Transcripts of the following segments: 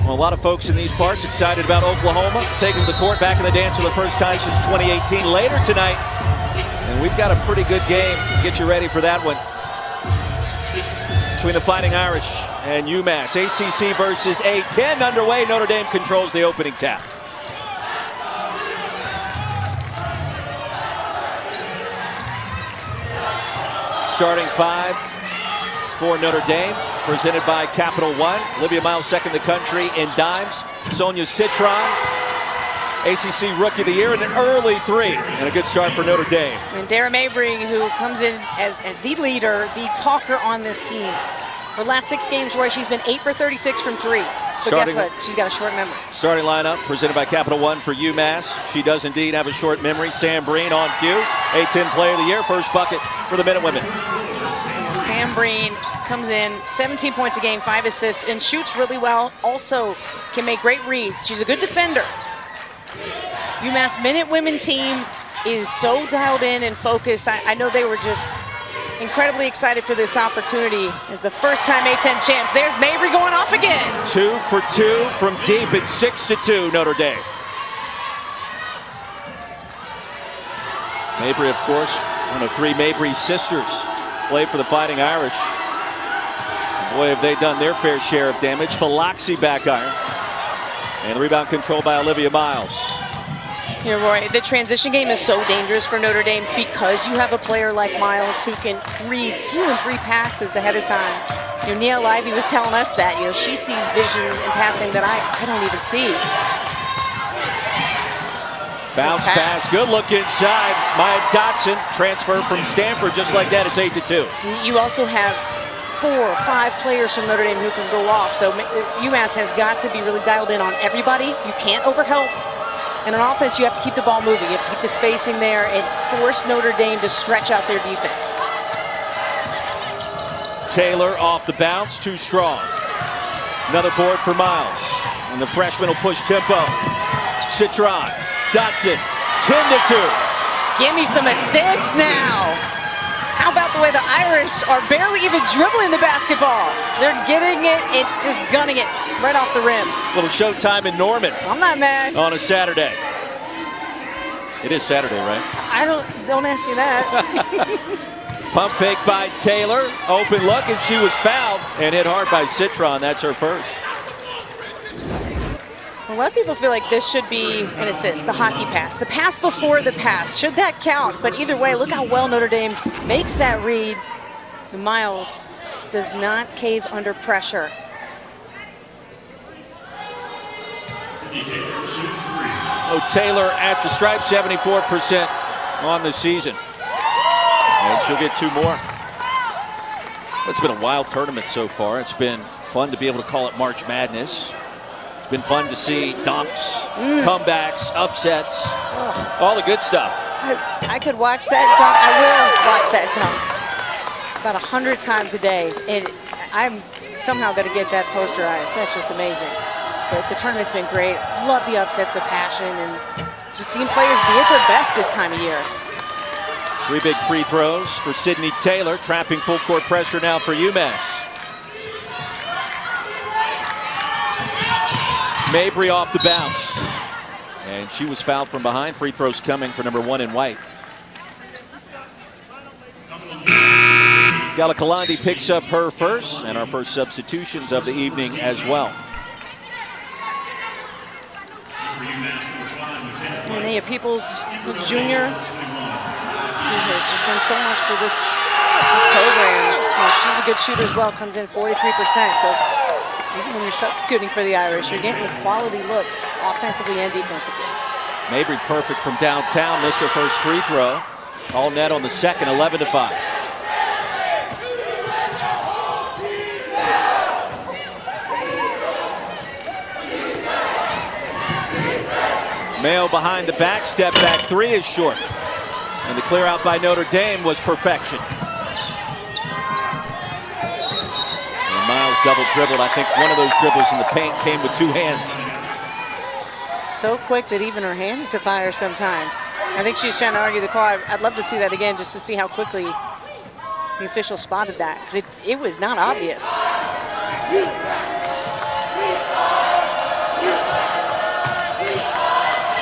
Well, a lot of folks in these parts excited about Oklahoma taking the court back in the dance for the first time since 2018. Later tonight, and we've got a pretty good game. Get you ready for that one. Between the Fighting Irish and UMass. ACC versus A10 underway. Notre Dame controls the opening tap. Starting five for Notre Dame, presented by Capital One. Olivia Miles, second in the country in dimes. Sonia Citron, ACC Rookie of the Year, and an early three. And a good start for Notre Dame. And Dara Mabry, who comes in as the leader, the talker on this team. Her last 6 games, Roy, she's been 8 for 36 from 3. But guess what? She's got a short memory. Starting lineup presented by Capital One for UMass. She does indeed have a short memory. Sam Breen on cue. A10 Player of the Year, first bucket for the Minutewomen. Sam Breen comes in, 17 points a game, 5 assists, and shoots really well. Also can make great reads. She's a good defender. UMass Minutewomen team is so dialed in and focused. I know they were just incredibly excited for this opportunity as the first time A10 champs. There's Mabry going off again. 2 for 2 from deep. It's 6-2 Notre Dame. Mabry, of course, one of 3 Mabry sisters. Played for the Fighting Irish. Boy, have they done their fair share of damage. Philoxy back iron. And the rebound controlled by Olivia Miles. Yeah, Roy, the transition game is so dangerous for Notre Dame because you have a player like Miles who can read 2 and 3 passes ahead of time. You know, Nia Lively was telling us that. You know, she sees vision in passing that I don't even see. Bounce pass, good look inside. Maya Dotson transferred from Stanford just like that. It's 8-2. You also have 4 or 5 players from Notre Dame who can go off. So UMass has got to be really dialed in on everybody. You can't overhelp. And on offense, you have to keep the ball moving. You have to keep the spacing there and force Notre Dame to stretch out their defense. Taylor off the bounce, too strong. Another board for Miles. And the freshman will push tempo. Citron. Dotson, 10-2. Give me some assists now. How about the way the Irish are barely even dribbling the basketball? They're getting it and just gunning it right off the rim. Little showtime in Norman. I'm not mad. On a Saturday. It is Saturday, right? Don't ask me that. Pump fake by Taylor. Open look, and she was fouled and hit hard by Citron. That's her first. A lot of people feel like this should be an assist, the hockey pass, the pass before the pass. Should that count? But either way, look how well Notre Dame makes that read. Miles does not cave under pressure. Oh, Taylor at the stripe, 74% on the season. And she'll get 2 more. It's been a wild tournament so far. It's been fun to be able to call it March Madness. It's been fun to see dunks, comebacks, upsets, all the good stuff. I could watch that dunk. I will watch that dunk about 100 times a day. And I'm somehow going to get that posterized. That's just amazing. But the tournament's been great. Love the upsets, the passion, and just seeing players be at their best this time of year. 3 big free throws for Sydney Taylor, trapping full court pressure now for UMass. Mabry off the bounce. And she was fouled from behind. Free throws coming for number 1 in white. Galakalandi picks up her first, and our first substitutions of the evening as well. Naya Peoples, the junior, who has just done so much for this program. You know, she's a good shooter as well, comes in 43%. So even when you're substituting for the Irish, you're getting quality looks offensively and defensively. Mabry perfect from downtown, missed her first free throw. All net on the second, 11-5. Mayo behind the back, step back 3 is short. And the clear out by Notre Dame was perfection. And Miles double dribbled. I think one of those dribbles in the paint came with 2 hands. So quick that even her hands defy her sometimes. I think she's trying to argue the call. I'd love to see that again just to see how quickly the official spotted that, because it was not obvious.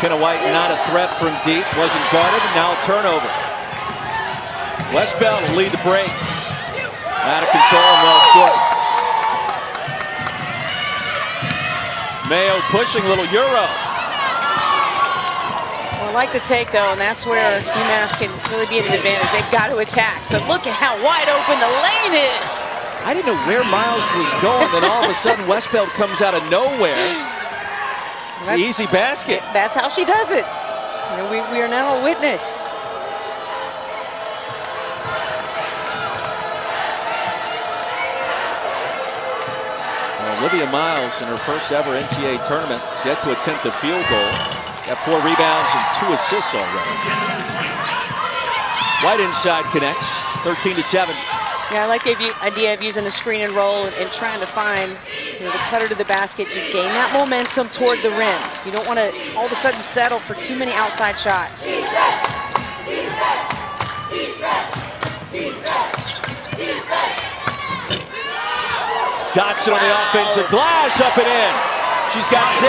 McKenna White not a threat from deep, wasn't guarded, and now a turnover. Westbeld will lead the break. Out of control and well short. Mayo pushing, a little Euro. Well, I like the take, though, and that's where UMass can really be at an advantage. They've got to attack, but look at how wide open the lane is. I didn't know where Miles was going, then all of a sudden Westbeld comes out of nowhere. The easy basket. That's how she does it. You know, we are now a witness. Olivia Miles in her first ever NCAA tournament. She had to attempt a field goal. Got 4 rebounds and 2 assists already. White inside connects, 13-7. Yeah, I like the idea of using the screen and roll and trying to find, you know, the cutter to the basket, just gain that momentum toward the rim. You don't want to all of a sudden settle for too many outside shots. Dotson on the offensive glass, up and in. She's got 6.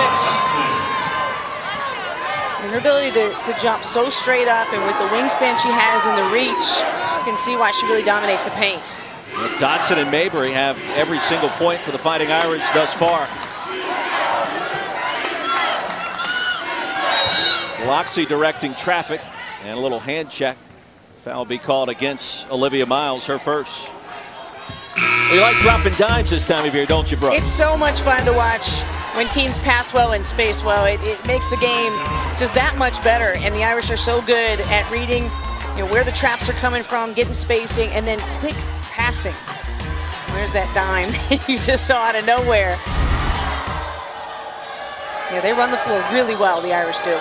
And her ability to jump so straight up, and with the wingspan she has and the reach, you can see why she really dominates the paint. Well, Dotson and Mabry have every single point for the Fighting Irish thus far. Loxley directing traffic, and a little hand check. Foul will be called against Olivia Miles, her first. We like dropping dimes this time of year, don't you, bro? It's so much fun to watch when teams pass well and space well. It makes the game just that much better, and the Irish are so good at reading, you know, where the traps are coming from, getting spacing, and then quick passing. Where's that dime you just saw out of nowhere? Yeah, they run the floor really well, the Irish do.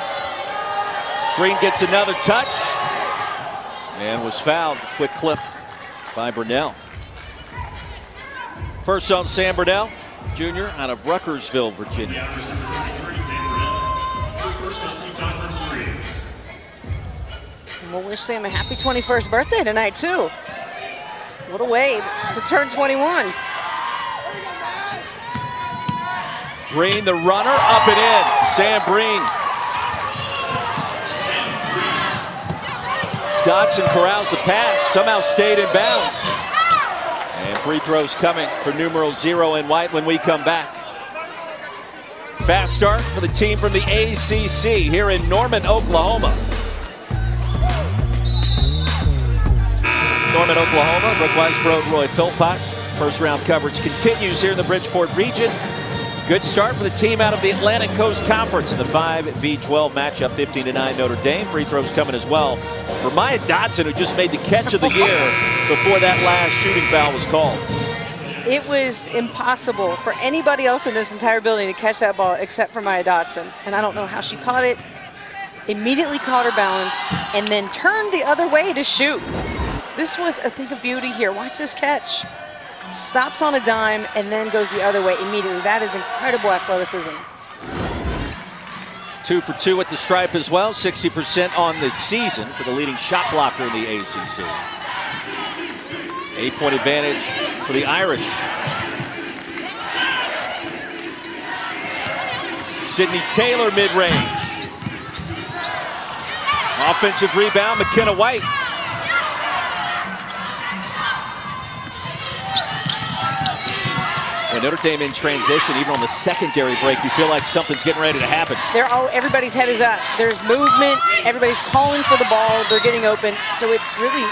Green gets another touch and was fouled. Quick clip by Burnell. First on Sam Burnell, junior out of Ruckersville, Virginia. And we'll wish Sam a happy 21st birthday tonight, too. What a way to turn 21. Breen, the runner, up and in. Sam Breen. Dotson corrals the pass, somehow stayed in bounds. And free throws coming for numeral 0 in white when we come back. Fast start for the team from the ACC here in Norman, Oklahoma. Norman, Oklahoma, Brooke Weisbrod, Roy Philpott. First round coverage continues here in the Bridgeport region. Good start for the team out of the Atlantic Coast Conference in the 5v12 matchup, 15-9 Notre Dame. Free throws coming as well for Maya Dotson, who just made the catch of the year before that last shooting foul was called. It was impossible for anybody else in this entire building to catch that ball except for Maya Dotson. And I don't know how she caught it. Immediately caught her balance and then turned the other way to shoot. This was a thing of beauty here. Watch this catch. Stops on a dime and then goes the other way immediately. That is incredible athleticism. 2 for 2 at the stripe as well. 60% on the season for the leading shot blocker in the ACC. 8-point advantage for the Irish. Sydney Taylor mid-range. Offensive rebound, McKenna White. When Notre Dame in transition, even on the secondary break, you feel like something's getting ready to happen. Everybody's head is up. There's movement. Everybody's calling for the ball. They're getting open. So it's really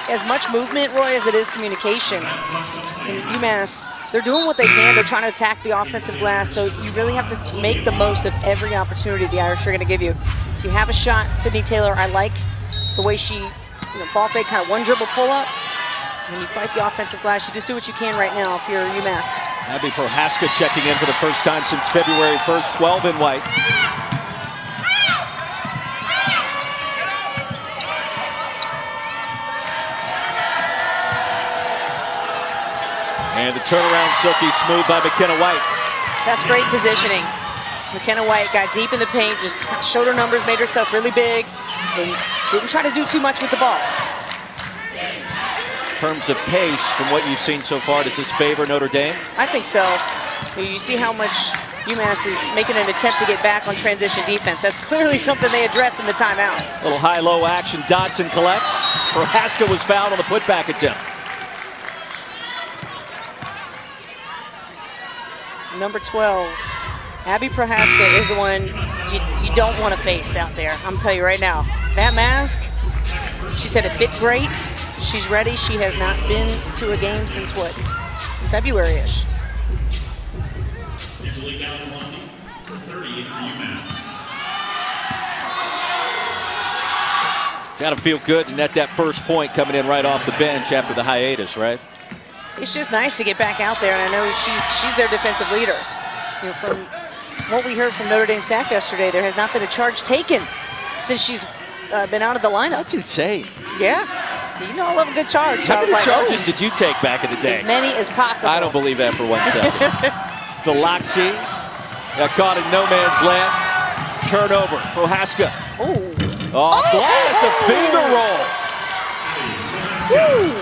as much movement, Roy, as it is communication. And UMass, they're doing what they can. They're trying to attack the offensive glass. So you really have to make the most of every opportunity the Irish are going to give you. So you have a shot. Sydney Taylor, I like the way she, ball fake, kind of one dribble pull up. When you fight the offensive glass, you just do what you can right now if you're UMass. Abby Prohaska checking in for the first time since February 1st, 12 in white. And the turnaround silky smooth by McKenna White. That's great positioning. McKenna White got deep in the paint, just showed her numbers, made herself really big, and didn't try to do too much with the ball. In terms of pace, from what you've seen so far, does this favor Notre Dame? I think so. You see how much UMass is making an attempt to get back on transition defense. That's clearly something they addressed in the timeout. Little high-low action. Dotson collects. Prohaska was fouled on the putback attempt. Number 12, Abby Prohaska is the one you don't want to face out there. I'm telling you right now. That mask, she said it fit great. She's ready. She has not been to a game since what? February-ish. Got to feel good and net that first point coming in right off the bench after the hiatus, right? It's just nice to get back out there, and I know she's their defensive leader. You know, from what we heard from Notre Dame staff yesterday, there has not been a charge taken since she's been out of the lineup. That's insane. Yeah. You know I love a good charge. How many charges did you take back in the day? As many as possible. I don't believe that for 1 second. Philoxy got caught in no man's land. Turnover. Prohaska. Off glass, a finger roll. Woo.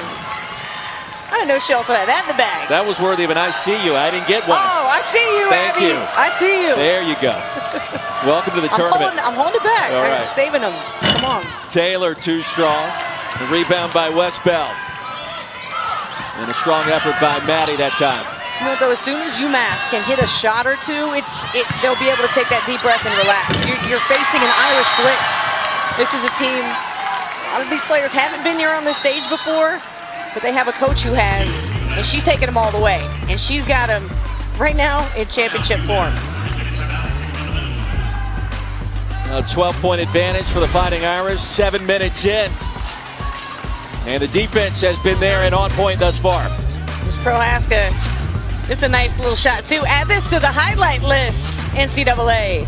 I didn't know she also had that in the bag. That was worthy of an I see you. I didn't get one. Oh, I see you, Thank Abby. you. I see you. There you go. Welcome to the tournament. I'm holding it back. All right. I'm saving them. Come on. Taylor too strong. The rebound by Westbell. And a strong effort by Maddie that time. You know, though, as soon as UMass can hit a shot or two, they'll be able to take that deep breath and relax. You're facing an Irish blitz. This is a team, a lot of these players haven't been here on this stage before, but they have a coach who has, and she's taking them all the way. And she's got them right now in championship form. A 12-point advantage for the Fighting Irish, 7 minutes in. And the defense has been there and on point thus far. This Prohaska, this is a nice little shot too. Add this to the highlight list, NCAA.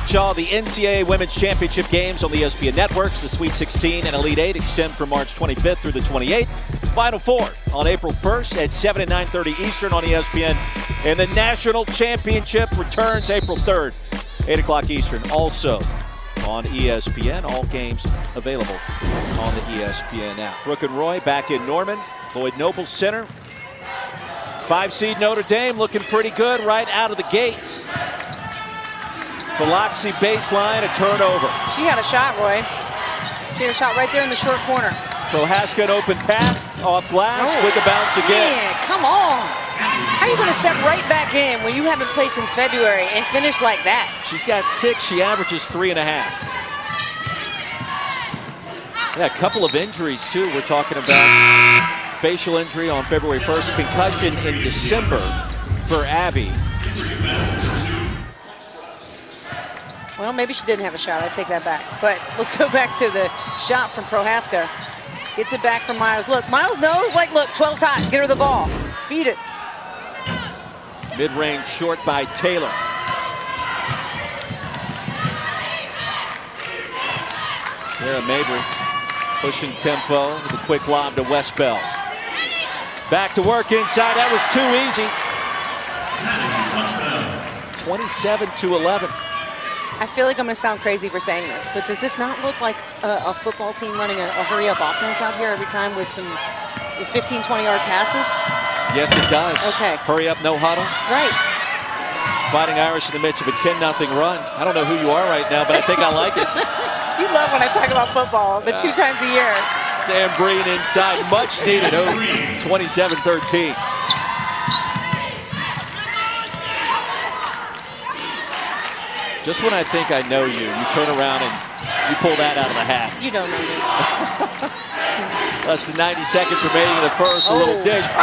The NCAA Women's Championship games on the ESPN networks. The Sweet 16 and Elite 8 extend from March 25th through the 28th. Final Four on April 1st at 7 and 9:30 Eastern on ESPN. And the National Championship returns April 3rd, 8 o'clock Eastern, also on ESPN. All games available on the ESPN app. Brooke and Roy back in Norman. Lloyd Noble Center. 5-seed Notre Dame looking pretty good right out of the gates. Philoxy baseline, a turnover. She had a shot, Roy. She had a shot right there in the short corner. Prohaska an open path, off glass with the bounce again. Man, come on. How are you going to step right back in when you haven't played since February and finish like that? She's got 6, she averages 3.5. Yeah, a couple of injuries too. We're talking about facial injury on February 1st, concussion in December for Abby. Well, maybe she didn't have a shot. I take that back. But let's go back to the shot from Prohaska. Gets it back from Miles. Look, Miles knows, like, look, 12's hot. Get her the ball. Feed it. Mid-range short by Taylor. There, Mabry pushing tempo with a quick lob to Westbell. Back to work inside. That was too easy. 27-11. I feel like I'm going to sound crazy for saying this, but does this not look like a football team running a hurry-up offense out here every time with some 15, 20-yard passes? Yes, it does. Okay. Hurry up, no huddle. Right. Fighting Irish in the midst of a 10-0 run. I don't know who you are right now, but I think I like it. You love when I talk about football, the 2 times a year. Sam Breen inside, much needed. 27-13. Just when I think I know you, you turn around and you pull that out of the hat. You don't know me. Less than 90 seconds remaining in the first. A little dish. Oh!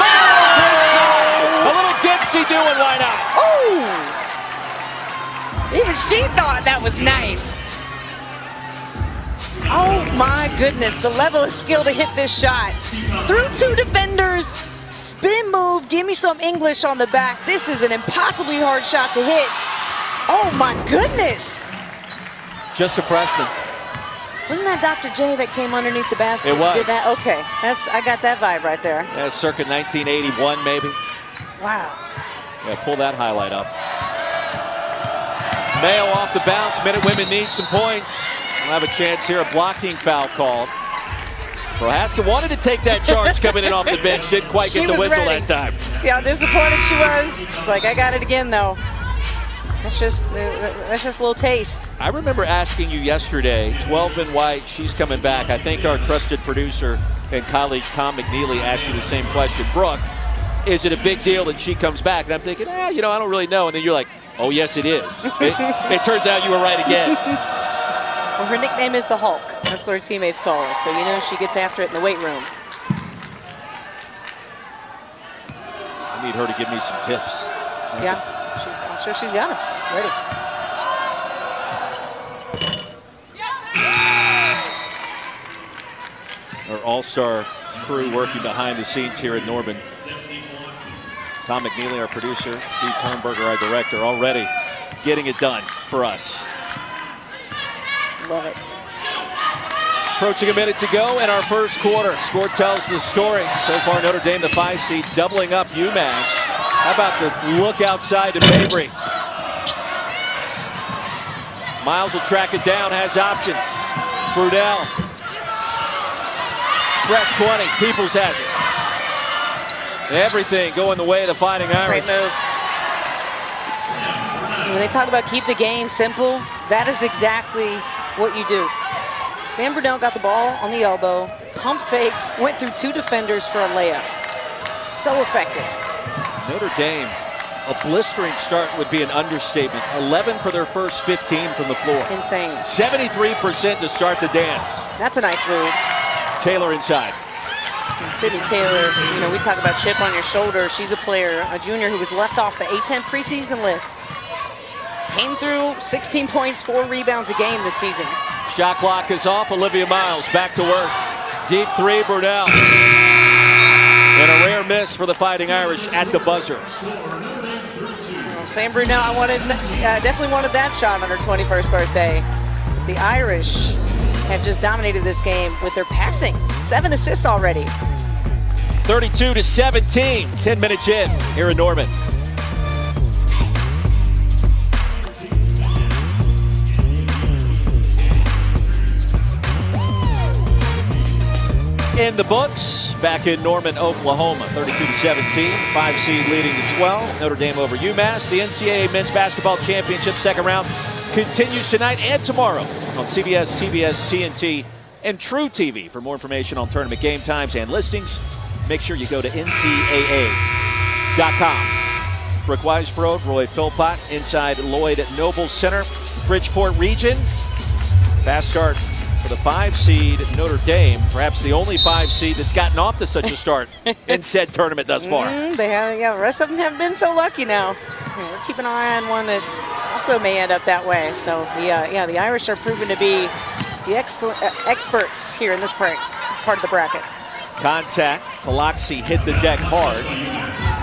A little dipsy doing, why not? Oh! Even she thought that was nice. Oh my goodness, the level of skill to hit this shot. Through 2 defenders, spin move, give me some English on the back. This is an impossibly hard shot to hit. Oh my goodness. Just a freshman. Wasn't that Dr. J that came underneath the basket? It was. Did that? Okay, I got that vibe right there. That's circa 1981 maybe. Wow. Yeah, pull that highlight up. Mayo off the bounce. Minute women need some points. We'll have a chance here, a blocking foul called. Prohaska wanted to take that charge coming in off the bench. Didn't quite get the whistle that time. See how disappointed she was? She's like, I got it again, though. That's just a little taste. I remember asking you yesterday, 12 and white, she's coming back. I think our trusted producer and colleague Tom McNeely asked you the same question. Brooke, is it a big deal that she comes back? And I'm thinking, you know, I don't really know. And then you're like, oh, yes, it is. It turns out you were right again. Well, her nickname is the Hulk. That's what her teammates call her. So, you know, she gets after it in the weight room. I need her to give me some tips. Yeah, I'm sure she's got them. Ready. Our all-star crew working behind the scenes here at Norman. Tom McNeely, our producer, Steve Turnberger, our director, already getting it done for us. Love it. Approaching a minute to go in our first quarter. Score tells the story. So far, Notre Dame, the 5 seed, doubling up UMass. How about the look outside to Mabry? Miles will track it down, has options. Brunel. Fresh 20, Peoples has it. Everything going the way of the Fighting Irish. Great move. When they talk about keep the game simple, that is exactly what you do. Sam Brunel got the ball on the elbow, pump faked, went through 2 defenders for a layup. So effective. Notre Dame, a blistering start would be an understatement. 11 for their first 15 from the floor. Insane. 73% to start the dance. That's a nice move. Taylor inside. And Sydney Taylor, you know, we talk about chip on your shoulder. She's a player, a junior who was left off the A10 preseason list. Came through 16 points, 4 rebounds a game this season. Shot clock is off. Olivia Miles back to work. Deep 3, Brunel. And a rare miss for the Fighting Irish at the buzzer. Well, Sam Brunel, definitely wanted that shot on her 21st birthday. The Irish have just dominated this game with their passing. 7 assists already. 32-17, 10 minutes in here in Norman. In the books, back in Norman, Oklahoma, 32-17, 5 seed leading to 12. Notre Dame over UMass. The NCAA Men's Basketball Championship second round continues tonight and tomorrow on CBS, TBS, TNT, and True TV. For more information on tournament game times and listings, make sure you go to ncaa.com. Brooke Weisbrod, Roy Philpott inside Lloyd Noble Center, Bridgeport region. Fast start for the 5 seed Notre Dame, perhaps the only 5 seed that's gotten off to such a start in said tournament thus far. They have, yeah, the rest of them haven't been so lucky now. Yeah, we're keeping an eye on one that also may end up that way. So the Irish are proven to be the experts here in this part of the bracket. Contact, Falaxi hit the deck hard.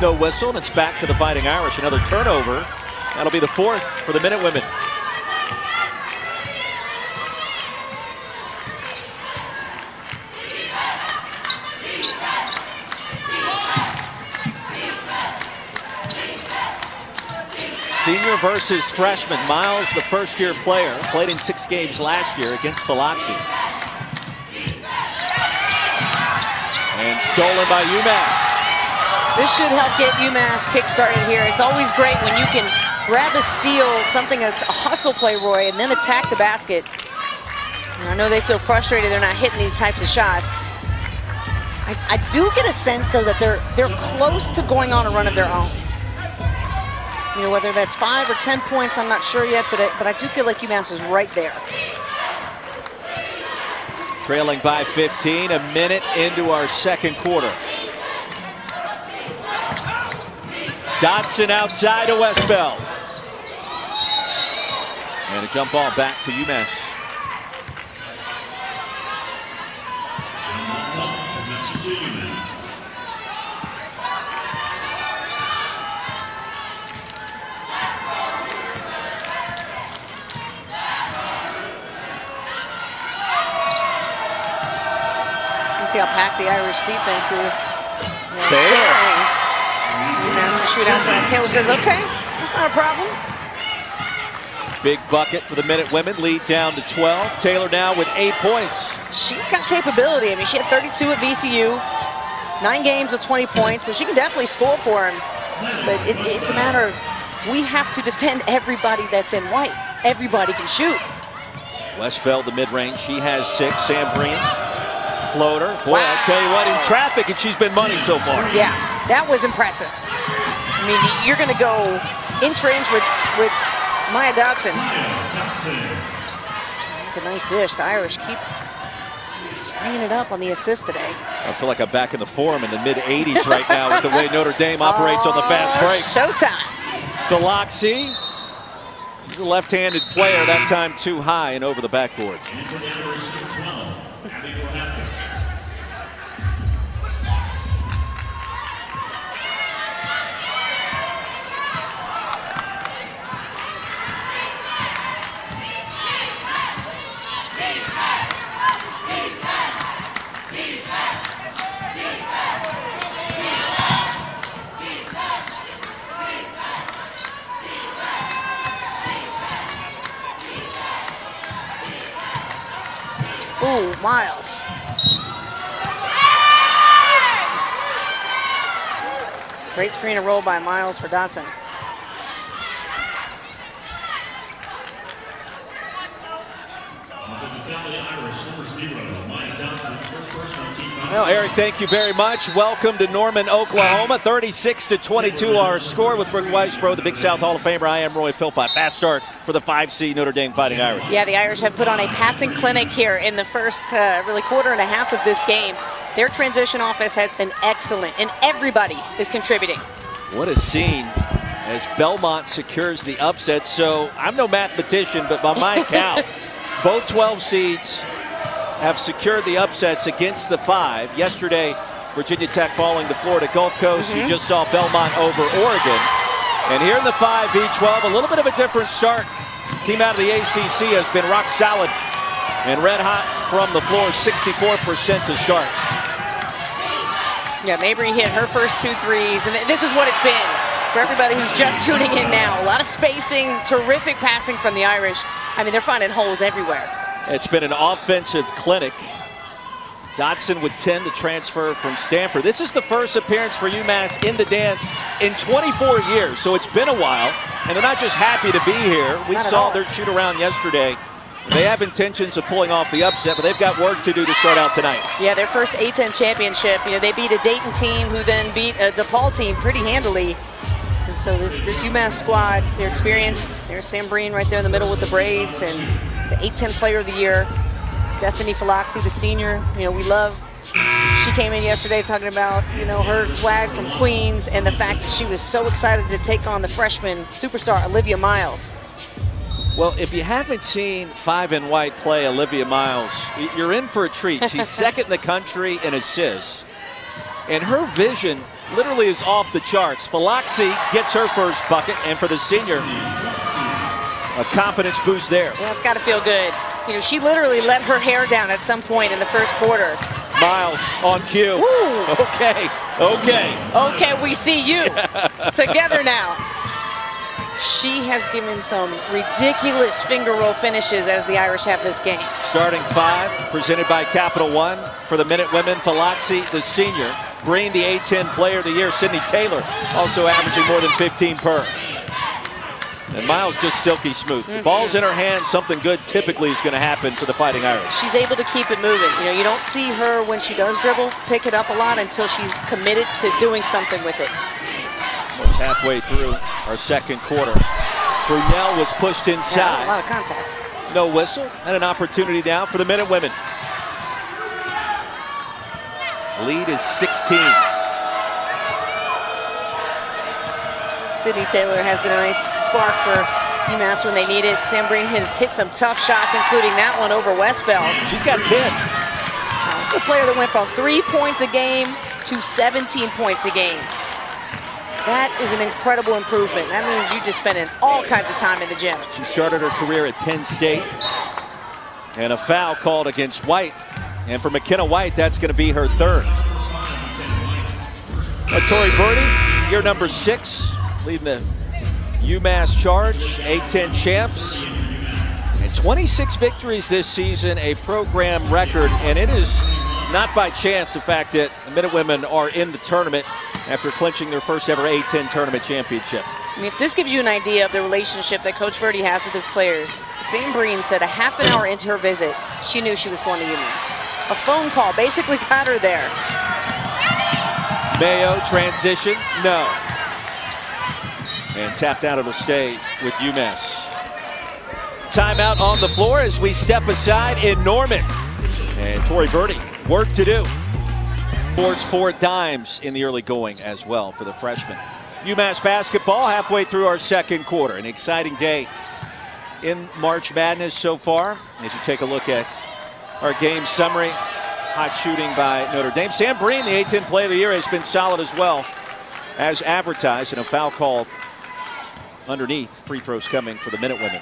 No whistle, and it's back to the Fighting Irish. Another turnover. That'll be the 4th for the Minutewomen. Senior versus freshman. Miles, the first-year player, played in 6 games last year against Falaxi. And stolen by UMass. This should help get UMass kick-started here. It's always great when you can grab a steal, something that's a hustle play, Roy, and then attack the basket. And I know they feel frustrated they're not hitting these types of shots. I do get a sense, though, that they're close to going on a run of their own. You know, whether that's 5 or 10 points, I'm not sure yet, but I do feel like UMass is right there. Trailing by 15, a minute into our second quarter. Dodson outside to Westbell. And a jump ball back to UMass. See how packed the Irish defense is. Taylor. UMass to shoot outside. Taylor says, okay, that's not a problem. Big bucket for the Minute women, lead down to 12. Taylor now with 8 points. She's got capability. I mean, she had 32 at VCU, 9 games with 20 points, so she can definitely score for him. But it's a matter of we have to defend everybody that's in white. Everybody can shoot. Westbell, the mid-range, she has 6. Sam Breen, floater. Boy, wow. I'll tell you what, in traffic, and she's been money so far. Yeah, that was impressive. I mean, you're going to go inch for inch with Maya Dotson. It's a nice dish. The Irish keep bringing it up on the assist today. I feel like I'm back in the Forum in the mid-'80s right now with the way Notre Dame operates on the fast break. Showtime. Philoxy. She's a left-handed player, that time too high and over the backboard. Ooh, Miles. Great screen and roll by Miles for Dotson. Well, Eric, thank you very much. Welcome to Norman, Oklahoma. 36-22 our score with Brooke Weisbro, the Big South Hall of Famer. I am Roy Philpott. Fast start for the 5 seed Notre Dame Fighting Irish. Yeah, the Irish have put on a passing clinic here in the first really quarter and a half of this game. Their transition offense has been excellent, and everybody is contributing. What a scene as Belmont secures the upset. So I'm no mathematician, but by my count, both 12 seeds have secured the upsets against the 5. Yesterday, Virginia Tech falling to Florida Gulf Coast. You just saw Belmont over Oregon. And here in the 5v12, a little bit of a different start. Team out of the ACC has been rock solid and red hot from the floor, 64% to start. Yeah, Mabry hit her first 2 threes, and this is what it's been for everybody who's just tuning in now. A lot of spacing, terrific passing from the Irish. I mean, they're finding holes everywhere. It's been an offensive clinic. Dotson with 10 to transfer from Stanford. This is the first appearance for UMass in the dance in 24 years, so it's been a while, and they're not just happy to be here. We saw their shoot around yesterday. They have intentions of pulling off the upset, but they've got work to do to start out tonight. Yeah, their first A-10 championship. You know, they beat a Dayton team who then beat a DePaul team pretty handily. And so this UMass squad, their experience, there's Sam Breen right there in the middle with the braids, and the A-10 player of the year, Destiny Philoxy, the senior. You know, we love, she came in yesterday talking about, you know, her swag from Queens and the fact that she was so excited to take on the freshman superstar, Olivia Miles. Well, if you haven't seen 5 in white play Olivia Miles, you're in for a treat. She's second in the country in assists. And her vision literally is off the charts. Philoxy gets her first bucket, and for the senior, a confidence boost there. Yeah, it's got to feel good. You know, she literally let her hair down at some point in the first quarter. Miles on cue. Ooh. Okay, okay. Okay, we see you together now. She has given some ridiculous finger roll finishes as the Irish have this game. Starting 5, presented by Capital One. For the Minute women, Philoxy, the senior. Breen, the A-10 player of the year. Sydney Taylor, also averaging more than 15 per. And Miles just silky smooth. The ball's in her hand, something good typically is going to happen for the Fighting Irish. She's able to keep it moving. You know, you don't see her when she does dribble, pick it up a lot until she's committed to doing something with it. Almost halfway through our second quarter. Brunel was pushed inside. Yeah, a lot of contact. No whistle, and an opportunity now for the Minute women. Lead is 16. Sydney Taylor has been a nice spark for UMass when they need it. Sam Breen has hit some tough shots, including that one over Westbell. She's got 10. This is a player that went from 3 points a game to 17 points a game. That is an incredible improvement. That means you just spending all kinds of time in the gym. She started her career at Penn State. And a foul called against White. And for McKenna White, that's going to be her 3rd. Tori Birdie, year number 6, leading the UMass Charge, A10 champs, and 26 victories this season, a program record. And it is not by chance the fact that the Minutewomen are in the tournament after clinching their first ever A10 tournament championship. I mean, if this gives you an idea of the relationship that Coach Verdi has with his players, Sam Breen said a half an hour into her visit, she knew she was going to UMass. A phone call basically got her there. Mayo transition, no. And tapped out, it'll stay with UMass. Timeout on the floor as we step aside in Norman. And Tori Verdi, work to do. Boards 4 dimes in the early going as well for the freshman. UMass basketball halfway through our second quarter. An exciting day in March Madness so far. As you take a look at our game summary, hot shooting by Notre Dame. Sam Breen, the A10 Player of the Year, has been solid as well as advertised, and a foul call underneath. Free throws coming for the Minutewomen.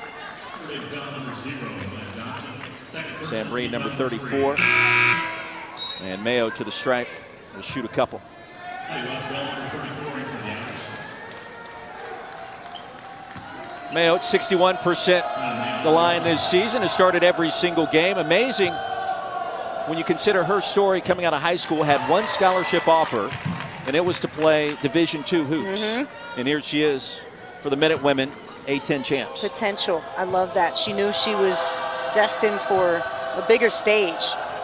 Sam Breen, number 34. And Mayo to the stripe. Will shoot a couple. Mayo at 61% the line this season. Has started every single game. Amazing when you consider her story coming out of high school. Had one scholarship offer, and it was to play Division II hoops. And here she is for the Minutewomen, A10 champs. Potential. I love that. She knew she was destined for a bigger stage.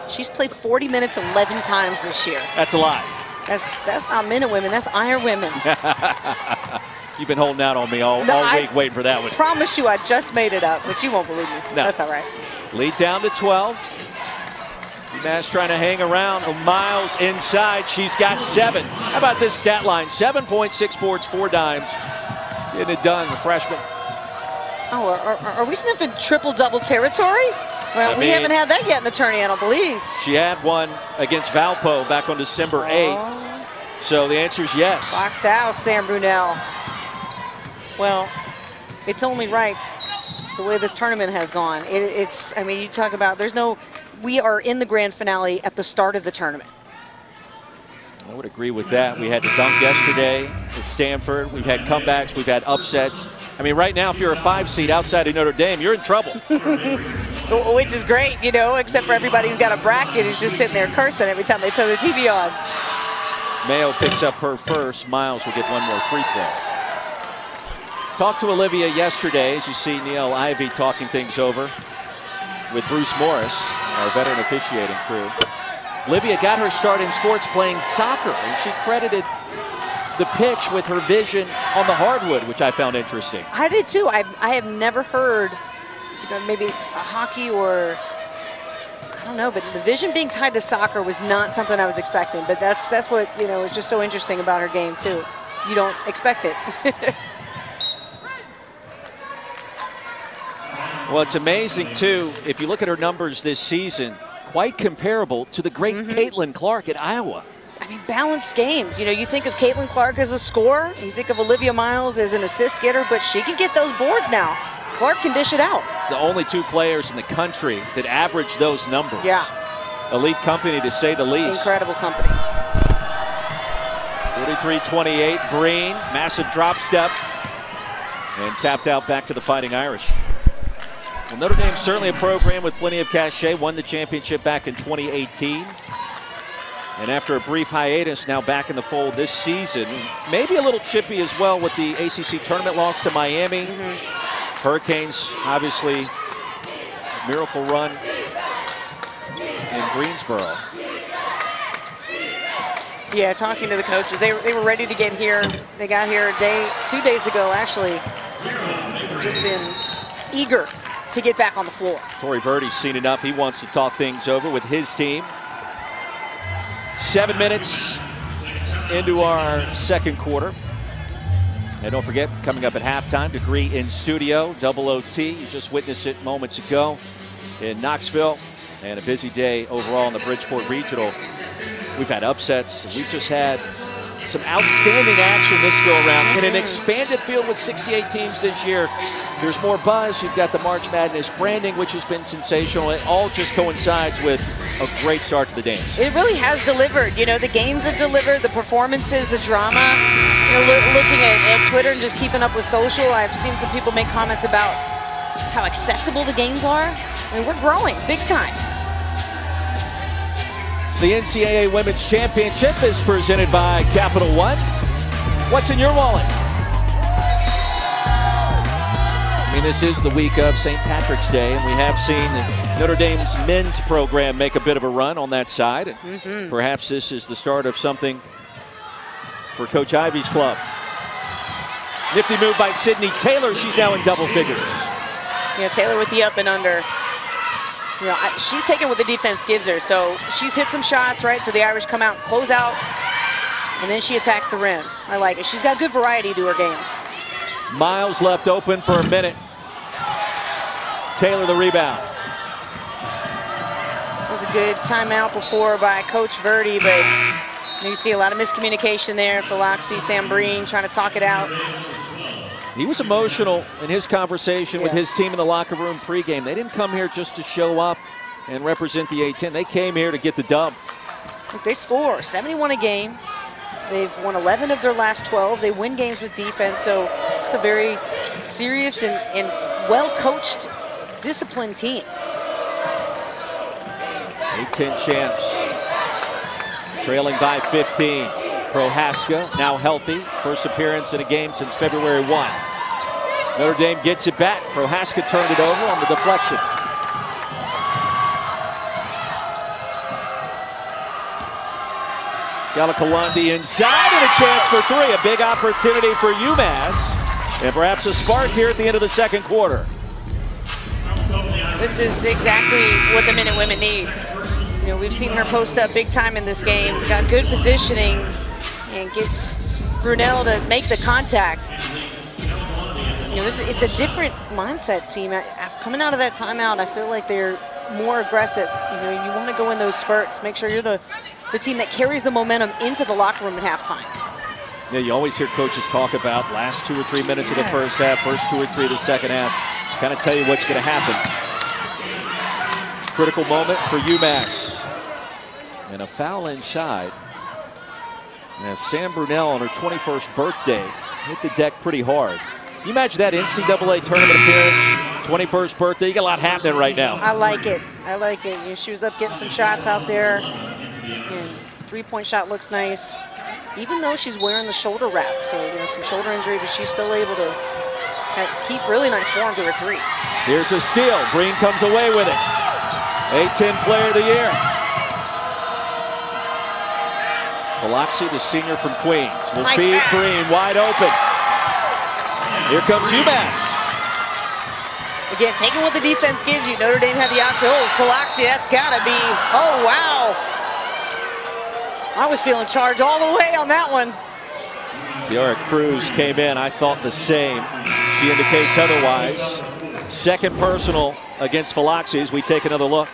She's played 40 minutes 11 times this year. That's a lot. That's not Minutewomen, that's Iron Women. You've been holding out on me all week waiting for that one. I promise you I just made it up, but you won't believe me. No. That's all right. Lead down to 12. UMass trying to hang around. Miles inside. She's got 7. How about this stat line? 7.6 boards, 4 dimes. Getting it done, the freshman. Oh, are we sniffing triple-double territory? Well, we haven't had that yet in the tourney, I don't believe. She had one against Valpo back on December 8th. So the answer is yes. Box out, Sam Brunel. Well, it's only right the way this tournament has gone. I mean, you talk about, we are in the grand finale at the start of the tournament. I would agree with that. We had the dunk yesterday at Stanford. We've had comebacks. We've had upsets. I mean, right now, if you're a 5 seed outside of Notre Dame, you're in trouble. Which is great, you know, except for everybody who's got a bracket who's just sitting there cursing every time they turn the TV on. Mayo picks up her first. Miles will get one more free throw. Talked to Olivia yesterday, as you see Neil Ivey talking things over with Bruce Morris, our veteran officiating crew. Olivia got her start in sports playing soccer, and she credited the pitch with her vision on the hardwood, which I found interesting. I did too. I have never heard, maybe a hockey or, I don't know, but the vision being tied to soccer was not something I was expecting. But that's what, is just so interesting about her game too. You don't expect it. Well, it's amazing too, if you look at her numbers this season, quite comparable to the great Caitlin Clark at Iowa. I mean, balanced games. You think of Caitlin Clark as a scorer, you think of Olivia Miles as an assist getter, but she can get those boards now. Clark can dish it out. It's the only 2 players in the country that average those numbers. Yeah. Elite company, to say the least. Incredible company. 43-28, Breen, massive drop step, and tapped out back to the Fighting Irish. Well, Notre Dame's certainly a program with plenty of cachet. Won the championship back in 2018. And after a brief hiatus, now back in the fold this season. Maybe a little chippy as well with the ACC tournament loss to Miami. Hurricanes, obviously, miracle run in Greensboro. Yeah, talking to the coaches, they were ready to get here. They got here 2 days ago, actually. They've just been eager to get back on the floor. Tori Verdi's seen enough. He wants to talk things over with his team. 7 minutes into our second quarter. And don't forget, coming up at halftime, Degree in Studio, double OT. You just witnessed it moments ago in Knoxville. And a busy day overall in the Bridgeport Regional. We've had upsets. We've just had some outstanding action this go-around. In an expanded field with 68 teams this year, there's more buzz. You've got the March Madness branding, which has been sensational. It all just coincides with a great start to the dance. It really has delivered. You know, the games have delivered, the performances, the drama. You know, looking at Twitter and just keeping up with social, I've seen some people make comments about how accessible the games are. I mean, we're growing big time. The NCAA Women's Championship is presented by Capital One. What's in your wallet? I mean, this is the week of St. Patrick's Day, and we have seen Notre Dame's men's program make a bit of a run on that side. Perhaps this is the start of something for Coach Ivey's club. Nifty move by Sydney Taylor. She's now in double figures. Yeah, Taylor with the up and under. You know, she's taking what the defense gives her. So she's hit some shots, right? So the Irish come out, close out, and then she attacks the rim. I like it. She's got good variety to her game. Miles left open for a minute. Taylor the rebound. That was a good timeout before by Coach Verdi, but you see a lot of miscommunication there. Falaxi, Sambreen trying to talk it out. He was emotional in his conversation with his team in the locker room pregame. They didn't come here just to show up and represent the A-10. They came here to get the dub. Look, they score 71 a game. They've won 11 of their last 12. They win games with defense, so it's a very serious and well-coached, disciplined team. A-10 champs, trailing by 15. Prohaska now healthy. First appearance in a game since February 1. Notre Dame gets it back. Prohaska turned it over on the deflection. Galakalandi inside and a chance for three. A big opportunity for UMass. And perhaps a spark here at the end of the second quarter. This is exactly what the men and women need. You know, we've seen her post up big time in this game. Got good positioning and gets Brunel to make the contact. You know, it's a different mindset team. Coming out of that timeout, I feel like they're more aggressive. You know, you want to go in those spurts. Make sure you're the team that carries the momentum into the locker room at halftime. Yeah, you always hear coaches talk about last 2 or 3 minutes of the first half, first 2 or 3 of the second half. Kind of tell you what's going to happen. Critical moment for UMass. And a foul inside. As Sam Brunel on her 21st birthday hit the deck pretty hard. Can you imagine that NCAA tournament appearance, 21st birthday? You got a lot happening right now. I like it. I like it. You know, she was up getting some shots out there. And three-point shot looks nice. Even though she's wearing the shoulder wrap, so you know, some shoulder injury, but she's still able to keep really nice form to her three. Here's a steal. Breen comes away with it. A-10 player of the year. Falaxi, the senior from Queens, will feed Breen wide open. Here comes UMass. Again, taking what the defense gives you. Notre Dame had the option. Oh, Falaxi, that's gotta be, oh wow. I was feeling charged all the way on that one. Tiara Cruz came in, I thought the same. She indicates otherwise. Second personal against Falaxi as we take another look.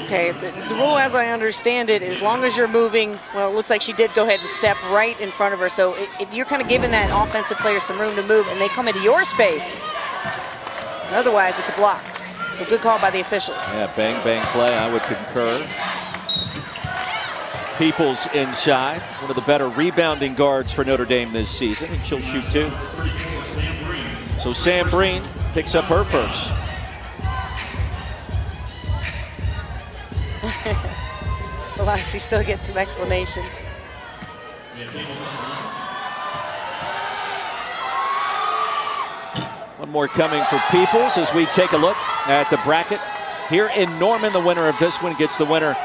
Okay, the rule as I understand it, as long as you're moving, well, it looks like she did go ahead and step right in front of her. So if you're kind of giving that offensive player some room to move and they come into your space, otherwise it's a block. So good call by the officials. Yeah, bang, bang play, I would concur. Peoples inside, one of the better rebounding guards for Notre Dame this season, and she'll shoot two. So Sam Breen picks up her first. Falaxi still gets some explanation. One more coming for Peoples as we take a look at the bracket. Here in Norman, the winner of this one gets the winner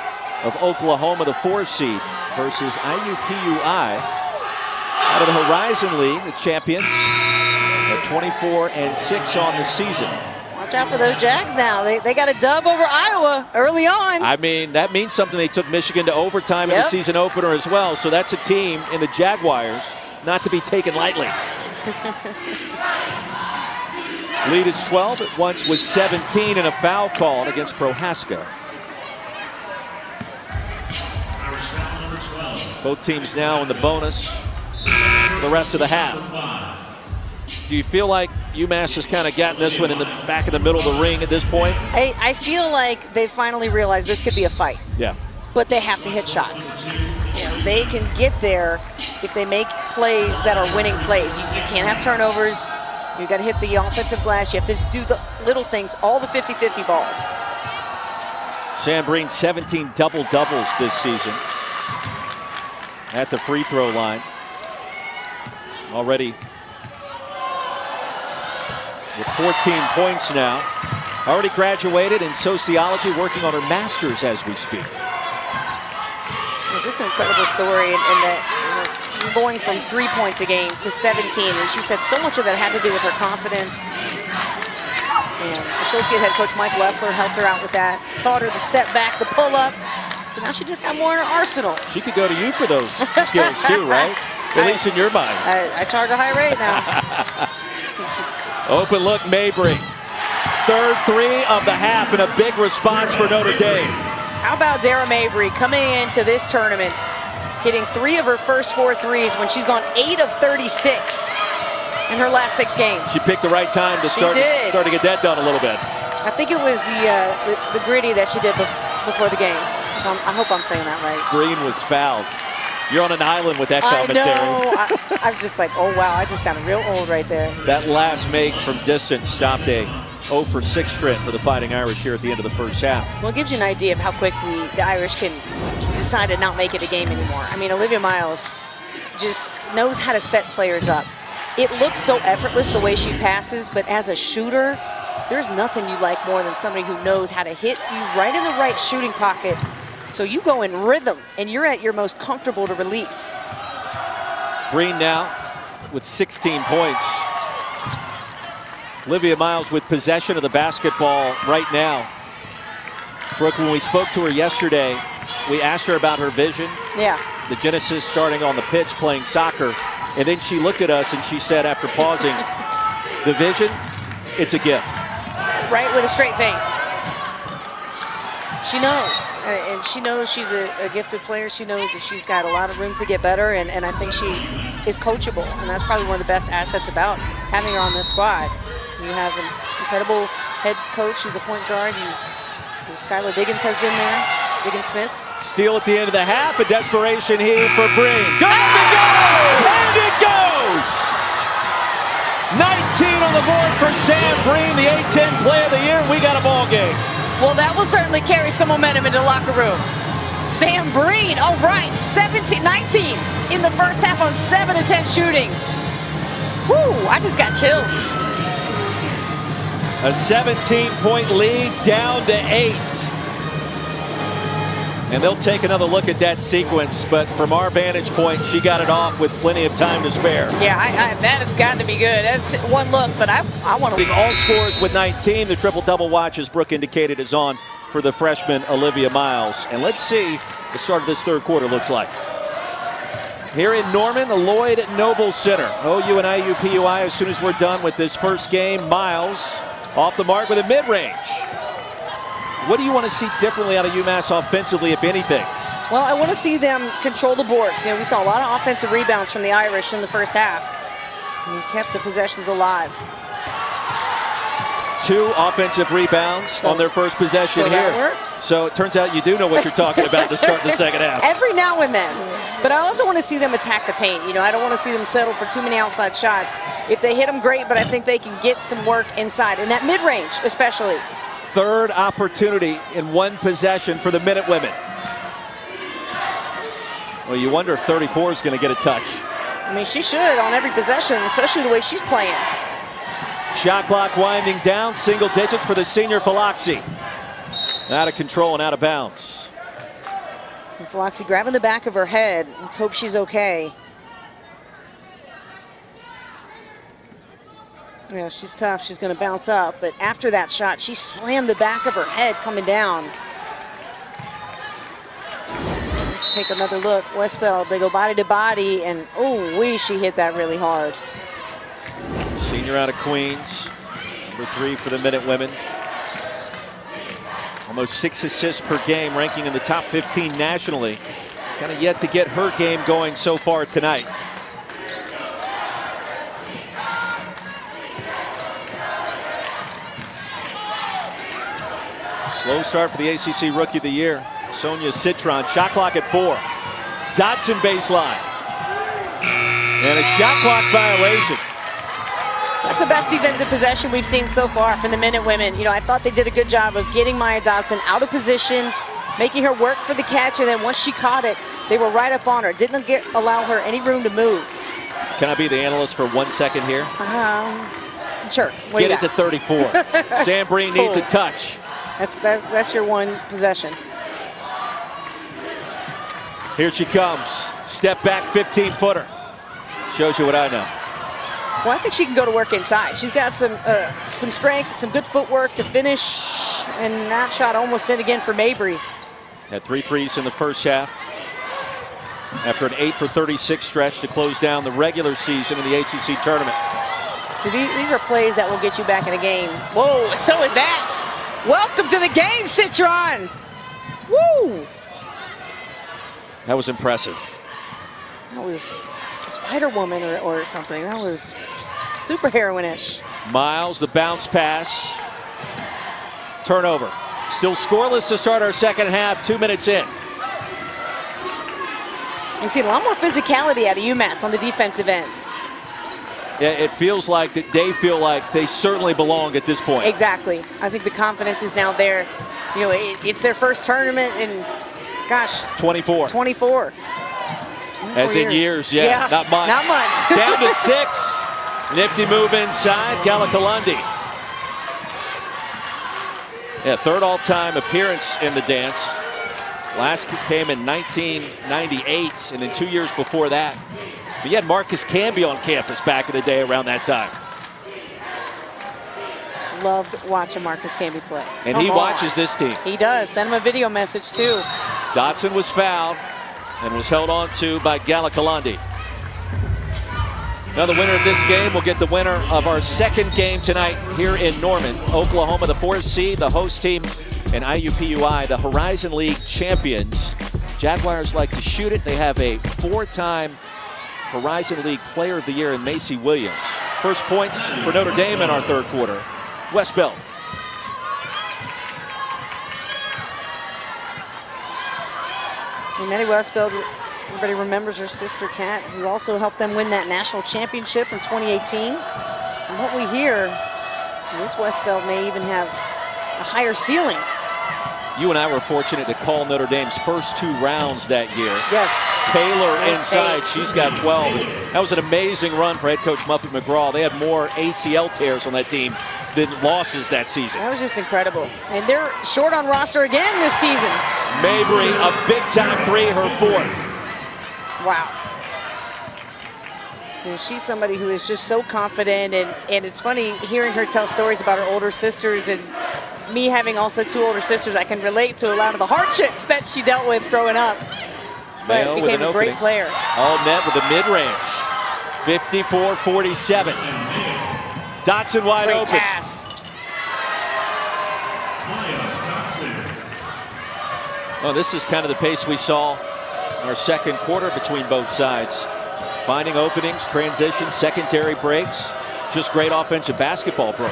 of Oklahoma, the 4 seed, versus IUPUI. Out of the Horizon League, the champions at 24-6 on the season. Watch out for those Jags now. They got a dub over Iowa early on. I mean, that means something. They took Michigan to overtime in the season opener as well. So that's a team in the Jaguars not to be taken lightly. Lead is 12. It once was 17 and a foul called against Prohaska. Both teams now in the bonus for the rest of the half. Do you feel like UMass has kind of gotten this one in the back of the middle of the ring at this point? I feel like they finally realized this could be a fight. Yeah. But they have to hit shots. You know, they can get there if they make plays that are winning plays. You can't have turnovers. You got to hit the offensive glass. You have to do the little things, all the 50-50 balls. Sam Breen, 17 double-doubles this season at the free throw line. Already with 14 points now. Already graduated in sociology, working on her master's as we speak. Well, just an incredible story in that, going from 3 points a game to 17, and she said so much of that had to do with her confidence. And associate head coach Mike Leffler helped her out with that, taught her the step back, the pull up. So now she just got more in her arsenal. She could go to you for those skills too, right? At least in your mind. I charge a high rate now. Open look, Mabry. Third three of the half and a big response for Notre Dame. How about Dara Mabry coming into this tournament, hitting 3 of her first 4 threes when she's gone 8 of 36 in her last 6 games. She picked the right time to start to get that done a little bit. I think it was the gritty that she did before the game. I hope I'm saying that right. Green was fouled. You're on an island with that commentary. I know. I was just like, oh, wow, I just sounded real old right there. That last make from distance stopped a 0 for 6 trend for the Fighting Irish here at the end of the first half. Well, it gives you an idea of how quickly the Irish can decide to not make it a game anymore. I mean, Olivia Miles just knows how to set players up. It looks so effortless the way she passes, but as a shooter, there's nothing you like more than somebody who knows how to hit you right in the right shooting pocket. So you go in rhythm, and you're at your most comfortable to release. Breen now with 16 points. Olivia Miles with possession of the basketball right now. Brooke, when we spoke to her yesterday, we asked her about her vision. Yeah. The genesis starting on the pitch playing soccer. And then she looked at us and she said, after pausing, the vision, it's a gift. Right, with a straight face. She knows, and she knows she's a gifted player. She knows that she's got a lot of room to get better, and I think she is coachable, and that's probably one of the best assets about having her on this squad. You have an incredible head coach who's a point guard. Skylar Diggins has been there, Diggins Smith. Steal at the end of the half, a desperation here for Breen. And it goes! 19 on the board for Sam Breen, the A-10 play of the year. We got a ball game. Well, that will certainly carry some momentum into the locker room. Sam Breen, all right, 19 in the first half on 7 of 10 shooting. Woo, I just got chills. A 17-point lead down to 8. And they'll take another look at that sequence, but from our vantage point, she got it off with plenty of time to spare. Yeah, that has got to be good. That's one look, but I want to... All scores with 19. The triple-double watch, as Brooke indicated, is on for the freshman Olivia Miles. And let's see the start of this third quarter looks like. Here in Norman, the Lloyd Noble Center. OU and IUPUI, as soon as we're done with this first game, Miles off the mark with a mid-range. What do you want to see differently out of UMass offensively, if anything? Well, I want to see them control the boards. You know, we saw a lot of offensive rebounds from the Irish in the first half. And you kept the possessions alive. 2 offensive rebounds on their first possession here. So it turns out you do know what you're talking about to start the second half. Every now and then. But I also want to see them attack the paint. You know, I don't want to see them settle for too many outside shots. If they hit them, great, but I think they can get some work inside, in that mid-range especially. Third opportunity in 1 possession for the Minutewomen. Well, you wonder if 34 is going to get a touch. I mean, she should on every possession, especially the way she's playing. Shot clock winding down, single digits for the senior Faloxi. Out of control and out of bounds. And Faloxi grabbing the back of her head. Let's hope she's okay. Yeah, she's tough. She's going to bounce up. But after that shot, she slammed the back of her head coming down. Let's take another look. Westbeld, they go body to body, and oh, she hit that really hard. Senior out of Queens, number 3 for the Minutewomen. Almost 6 assists per game, ranking in the top 15 nationally. kind of yet to get her game going so far tonight. Slow start for the ACC Rookie of the Year. Sonia Citron, shot clock at 4. Dotson baseline. And a shot clock violation. That's the best defensive possession we've seen so far from the Minutewomen. You know, I thought they did a good job of getting Maya Dotson out of position, making her work for the catch, and then once she caught it, they were right up on her. Didn't allow her any room to move. Can I be the analyst for 1 second here? Sure. Get it to 34. Sam Breen needs a touch. That's your one possession. Here she comes. Step back 15-footer. Shows you what I know. Well, I think she can go to work inside. She's got some strength, some good footwork to finish, and that shot almost in again for Mabry. Had 3 threes in the first half. After an 8 for 36 stretch to close down the regular season in the ACC tournament. So these are plays that will get you back in a game. Whoa, so is that. Welcome to the game, Citron. Woo! That was impressive. That was Spider-Woman or something. That was super heroine-ish. Miles, the bounce pass. Turnover. Still scoreless to start our second half, 2 minutes in. We've seen a lot more physicality out of UMass on the defensive end. Yeah, it feels like that they feel like they certainly belong at this point. Exactly. I think the confidence is now there. You know, it's their first tournament in, gosh, 24. 24. As in years, yeah, not months. Not months. Down to 6. Nifty move inside, Gallicalundi. Yeah, third all-time appearance in the dance. Last came in 1998, and then 2 years before that. But you had Marcus Camby on campus back in the day around that time. Loved watching Marcus Camby play. And he watches this team. He does. Send him a video message, too. Dotson was fouled and was held on to by Gallicalundi. Now the winner of this game will get the winner of our second game tonight here in Norman. Oklahoma, the 4th seed, the host team, and IUPUI, the Horizon League champions. Jaguars like to shoot it. They have a 4-time Horizon League Player of the Year in Macy Williams. First points for Notre Dame in our third quarter. Westbeld. Nettie Westbeld, everybody remembers her sister Kat, who also helped them win that national championship in 2018. And what we hear, this Westbeld may even have a higher ceiling. You and I were fortunate to call Notre Dame's first 2 rounds that year. Yes. Taylor inside, she's got 12. That was an amazing run for head coach Muffet McGraw. They had more ACL tears on that team than losses that season. That was just incredible. And they're short on roster again this season. Mabry, a big-time 3, her 4th. Wow. You know, she's somebody who is just so confident, and it's funny hearing her tell stories about her older sisters, and me having also 2 older sisters, I can relate to a lot of the hardships that she dealt with growing up. But became a great player. All net with a mid-range. 54-47. Dotson wide Great open. Pass. Well, this is kind of the pace we saw in our second quarter between both sides. Finding openings, transitions, secondary breaks. Just great offensive basketball, bro.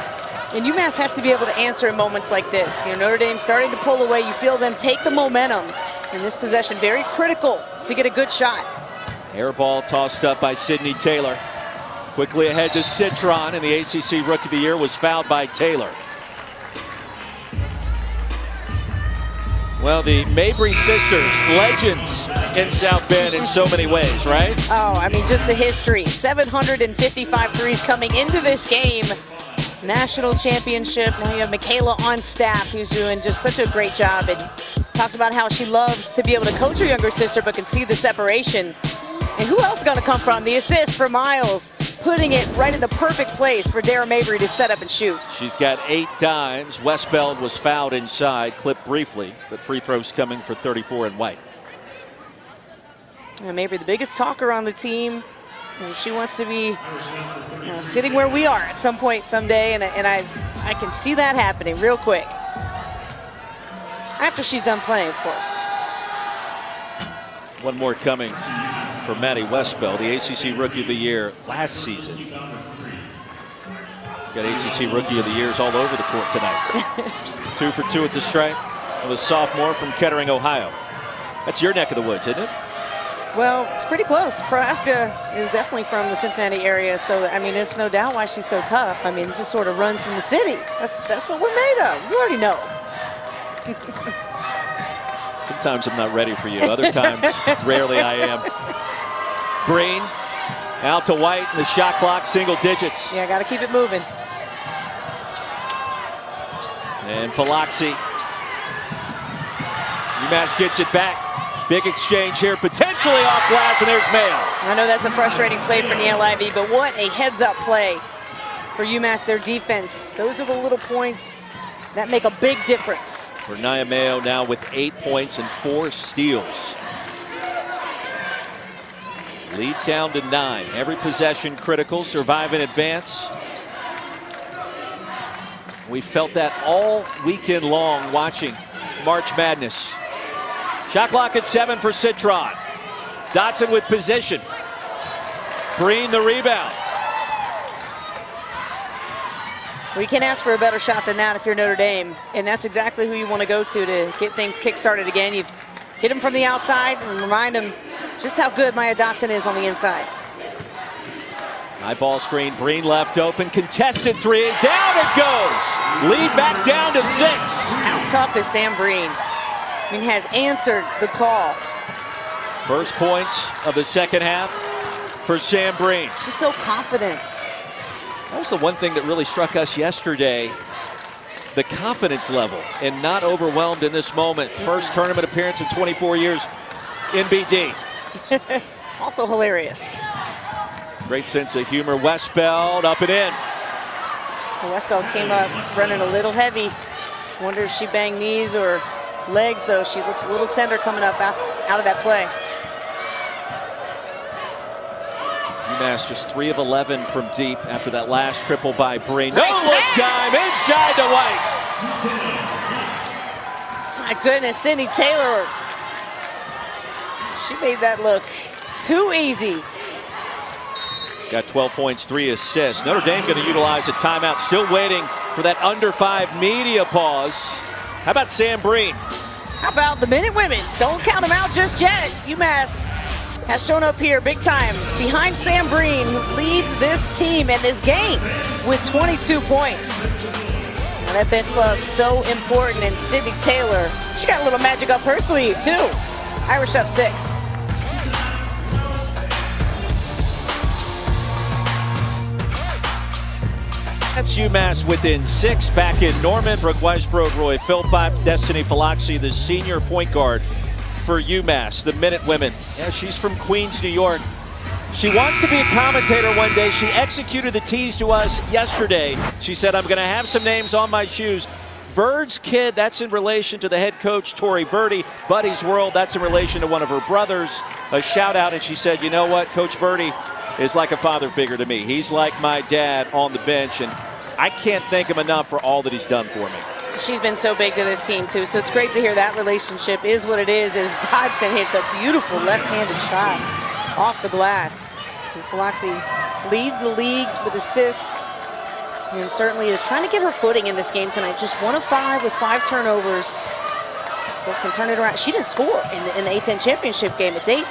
And UMass has to be able to answer in moments like this. You know, Notre Dame starting to pull away. You feel them take the momentum in this possession. Very critical to get a good shot. Air ball tossed up by Sydney Taylor. Quickly ahead to Citron, and the ACC Rookie of the Year was fouled by Taylor. Well, the Mabry sisters, legends in South Bend in so many ways, right? Oh, I mean, just the history. 755 threes coming into this game. National championship. Now you have Michaela on staff, who's doing just such a great job, and talks about how she loves to be able to coach her younger sister, but can see the separation. And who else is going to come from? The assist for Miles, putting it right in the perfect place for Dara Mabry to set up and shoot. She's got 8 dimes. Westbeld was fouled inside, clipped briefly, but free throws coming for 34 in white. And Mabry, the biggest talker on the team. And she wants to be sitting where we are at some point someday, and I can see that happening real quick. After she's done playing, of course. One more coming for Maddie Westbell, the ACC Rookie of the Year last season. Got ACC Rookie of the Years all over the court tonight. 2 for 2 at the stripe with a sophomore from Kettering, Ohio. That's your neck of the woods, isn't it? Well, it's pretty close. Prohaska is definitely from the Cincinnati area, so I mean, it's no doubt why she's so tough. I mean, it just sort of runs from the city. That's what we're made of. You already know. Sometimes I'm not ready for you. Other times, rarely I am. Breen out to White, and the shot clock single digits. Yeah, got to keep it moving. And Falaxi. UMass gets it back. Big exchange here, potentially off glass, and there's Mayo. I know that's a frustrating play for Neil Ivey, but what a heads-up play for UMass, their defense. Those are the little points that make a big difference. For Nia Mayo now with 8 points and 4 steals. Lead down to 9. Every possession critical, survive in advance. We felt that all weekend long watching March Madness. Shot clock at 7 for Citron. Dotson with position. Breen the rebound. Well, you can't ask for a better shot than that if you're Notre Dame, and that's exactly who you want to go to get things kick-started again. You hit him from the outside and remind him just how good Maya Dotson is on the inside. High ball screen, Breen left open, contested three, down it goes. Lead back down to 6. How tough is Sam Breen? I mean, has answered the call. First points of the second half for Sam Breen. She's so confident. That was the one thing that really struck us yesterday, the confidence level, and not overwhelmed in this moment. First tournament appearance in 24 years in BD. Also hilarious. Great sense of humor. Westbell up and in. Westbell came up running a little heavy. Wonder if she banged knees or legs, though. She looks a little tender coming up out of that play. UMass just 3 of 11 from deep after that last triple by Breen. No look dime inside to White. My goodness, Sydney Taylor. She made that look too easy. Got 12 points, 3 assists. Notre Dame going to utilize a timeout. Still waiting for that under 5 media pause. How about Sam Breen? How about the Minute Women? Don't count them out just yet. UMass has shown up here big time behind Sam Breen, who leads this team and this game with 22 points. And that bench love so important, and Sydney Taylor, she got a little magic up her sleeve too. Irish up 6. That's UMass within 6 back in Norman. Brooke Weisbrod, Roy Philpott, Destiny Falaxi, the senior point guard for UMass, the Minute Women. Yeah, she's from Queens, New York. She wants to be a commentator one day. She executed the tease to us yesterday. She said, I'm going to have some names on my shoes. Verd's kid, that's in relation to the head coach, Tori Verdi. Buddy's World, that's in relation to one of her brothers. A shout out, and she said, you know what, Coach Verdi is like a father figure to me. He's like my dad on the bench, and I can't thank him enough for all that he's done for me. She's been so big to this team too, so it's great to hear that relationship is what it is, as Dodson hits a beautiful left-handed shot off the glass. And Falaxi leads the league with assists and certainly is trying to get her footing in this game tonight. Just 1 of 5 with 5 turnovers. But can turn it around. She didn't score in the A-10 championship game at Dayton.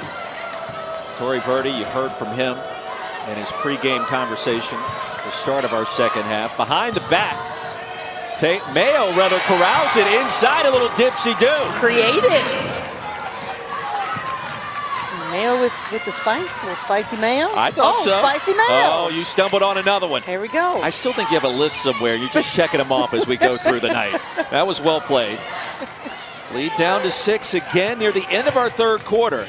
Tori Verdi, you heard from him in his pregame conversation at the start of our second half. Behind the back, Mayo rather corrals it inside, a little dipsy-do. Creative. Mayo with the spice, a little spicy mayo. I thought so. Spicy mayo. Oh, you stumbled on another one. Here we go. I still think you have a list somewhere. You're just checking them off as we go through the night. That was well played. Lead down to 6 again near the end of our third quarter.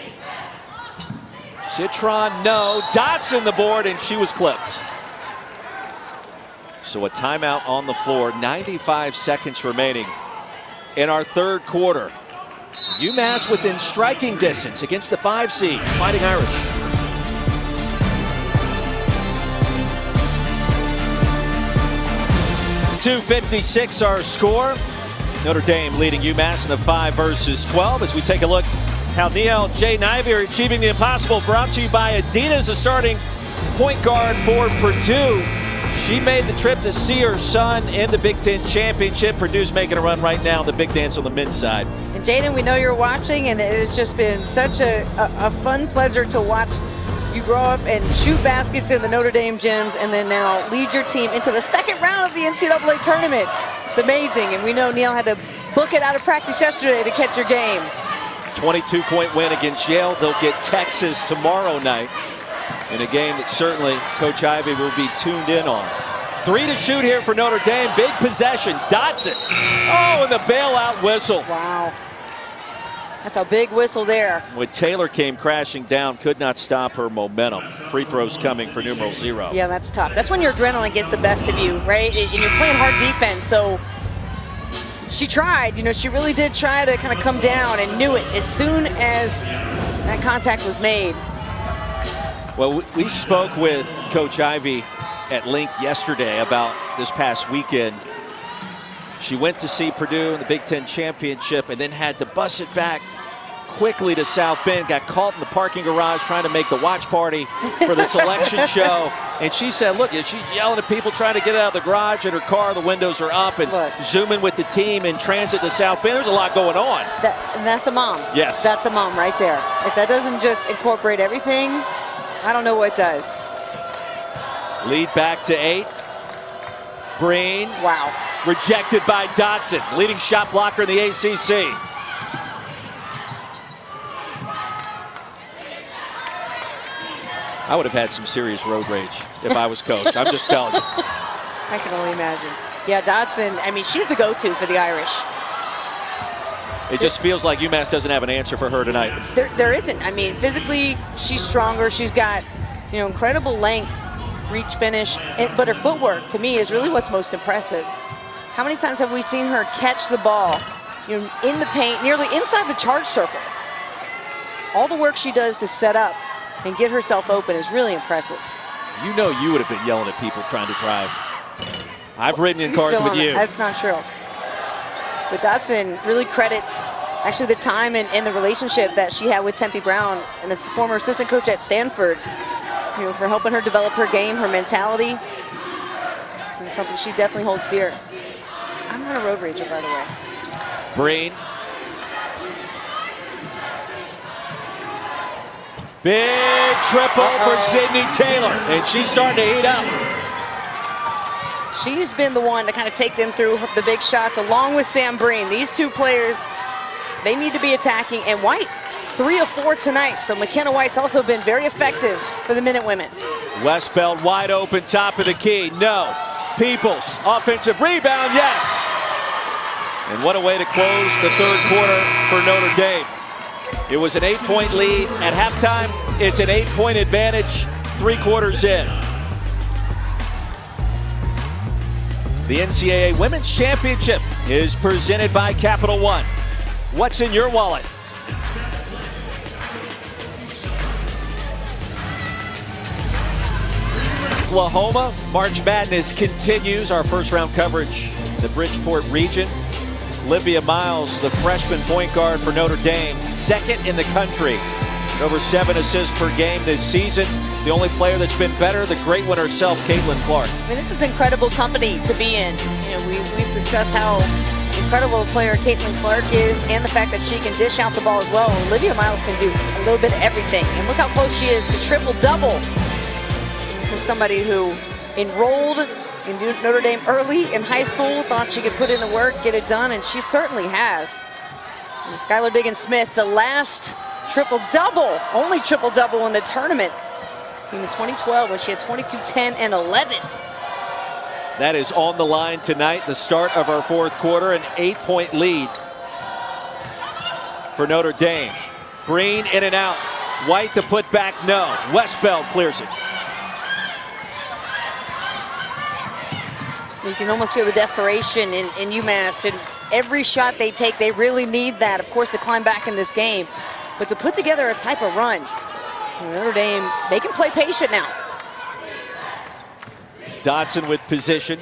Citron, no. Dotson the board, and she was clipped. So a timeout on the floor. 95 seconds remaining in our third quarter. UMass within striking distance against the 5 seed, Fighting Irish. .256 our score. Notre Dame leading UMass in the 5 versus 12 as we take a look how Neil J. Nivey are achieving the impossible. Brought to you by Adidas, a starting point guard for Purdue. She made the trip to see her son in the Big Ten Championship. Purdue's making a run right now in the big dance on the men's side. And Jaden, we know you're watching, and it has just been such a fun pleasure to watch you grow up and shoot baskets in the Notre Dame gyms, and then now lead your team into the second round of the NCAA tournament. It's amazing, and we know Neil had to book it out of practice yesterday to catch your game. 22-point win against Yale. They'll get Texas tomorrow night in a game that certainly Coach Ivey will be tuned in on. 3 to shoot here for Notre Dame. Big possession. Dotson. Oh, and the bailout whistle. Wow. That's a big whistle there. When Taylor came crashing down, could not stop her momentum. Free throws coming for numeral 0. Yeah, that's tough. That's when your adrenaline gets the best of you, right? And you're playing hard defense, so she tried. You know, she really did try to kind of come down and knew it as soon as that contact was made. Well, we spoke with Coach Ivey at length yesterday about this past weekend. She went to see Purdue in the Big Ten Championship and then had to bus it back quickly to South Bend. Got caught in the parking garage trying to make the watch party for the selection show. And she said, look, she's yelling at people trying to get out of the garage in her car. The windows are up, and zooming with the team in transit to South Bend. There's a lot going on. And that's a mom. Yes. That's a mom right there. If that doesn't just incorporate everything, I don't know what does. Lead back to 8. Breen. Wow. Rejected by Dotson, leading shot blocker in the ACC. I would have had some serious road rage if I was coach. I'm just telling you. I can only imagine. Yeah, Dotson, I mean, she's the go-to for the Irish. It just feels like UMass doesn't have an answer for her tonight. There isn't. I mean, physically, she's stronger. She's got, you know, incredible length, reach, finish, but her footwork, to me, is really what's most impressive. How many times have we seen her catch the ball, you know, in the paint, nearly inside the charge circle? All the work she does to set up and get herself open is really impressive. You know you would have been yelling at people trying to drive. I've ridden in cars with you. That's not true. But Dotson really credits actually the time and the relationship that she had with Tempe Brown and the former assistant coach at Stanford, you know, for helping her develop her game, her mentality, and something she definitely holds dear. I'm not a road rager, by the way. Breen. Big triple for Sydney Taylor, and she's starting to heat up. She's been the one to kind of take them through the big shots along with Sam Breen. These two players, they need to be attacking, and White, 3 of 4 tonight. So McKenna White's also been very effective for the Minute Women. Westbeld wide open, top of the key, no. Peoples, offensive rebound, yes. And what a way to close the third quarter for Notre Dame. It was an 8-point lead at halftime. It's an 8-point advantage 3 quarters in. The NCAA Women's Championship is presented by Capital One. What's in your wallet? Oklahoma, March Madness continues. Our first round coverage, the Bridgeport region. Olivia Miles, the freshman point guard for Notre Dame, 2nd in the country. Over 7 assists per game this season. The only player that's been better, the great one herself, Caitlin Clark. I mean, this is incredible company to be in. You know, we've discussed how incredible a player Caitlin Clark is, and the fact that she can dish out the ball as well. Olivia Miles can do a little bit of everything. And look how close she is to triple-double. This is somebody who enrolled in Notre Dame early in high school, thought she could put in the work, get it done, and she certainly has. And Skylar Diggins-Smith, the last triple-double, only triple-double in the tournament, came in 2012 when she had 22, 10, and 11. That is on the line tonight, the start of our fourth quarter, an 8-point lead for Notre Dame. Breen in and out. White the put back, no. Westbeld clears it. You can almost feel the desperation in UMass, and every shot they take, they really need that, of course, to climb back in this game. But to put together a type of run, Notre Dame, they can play patient now. Dotson with position.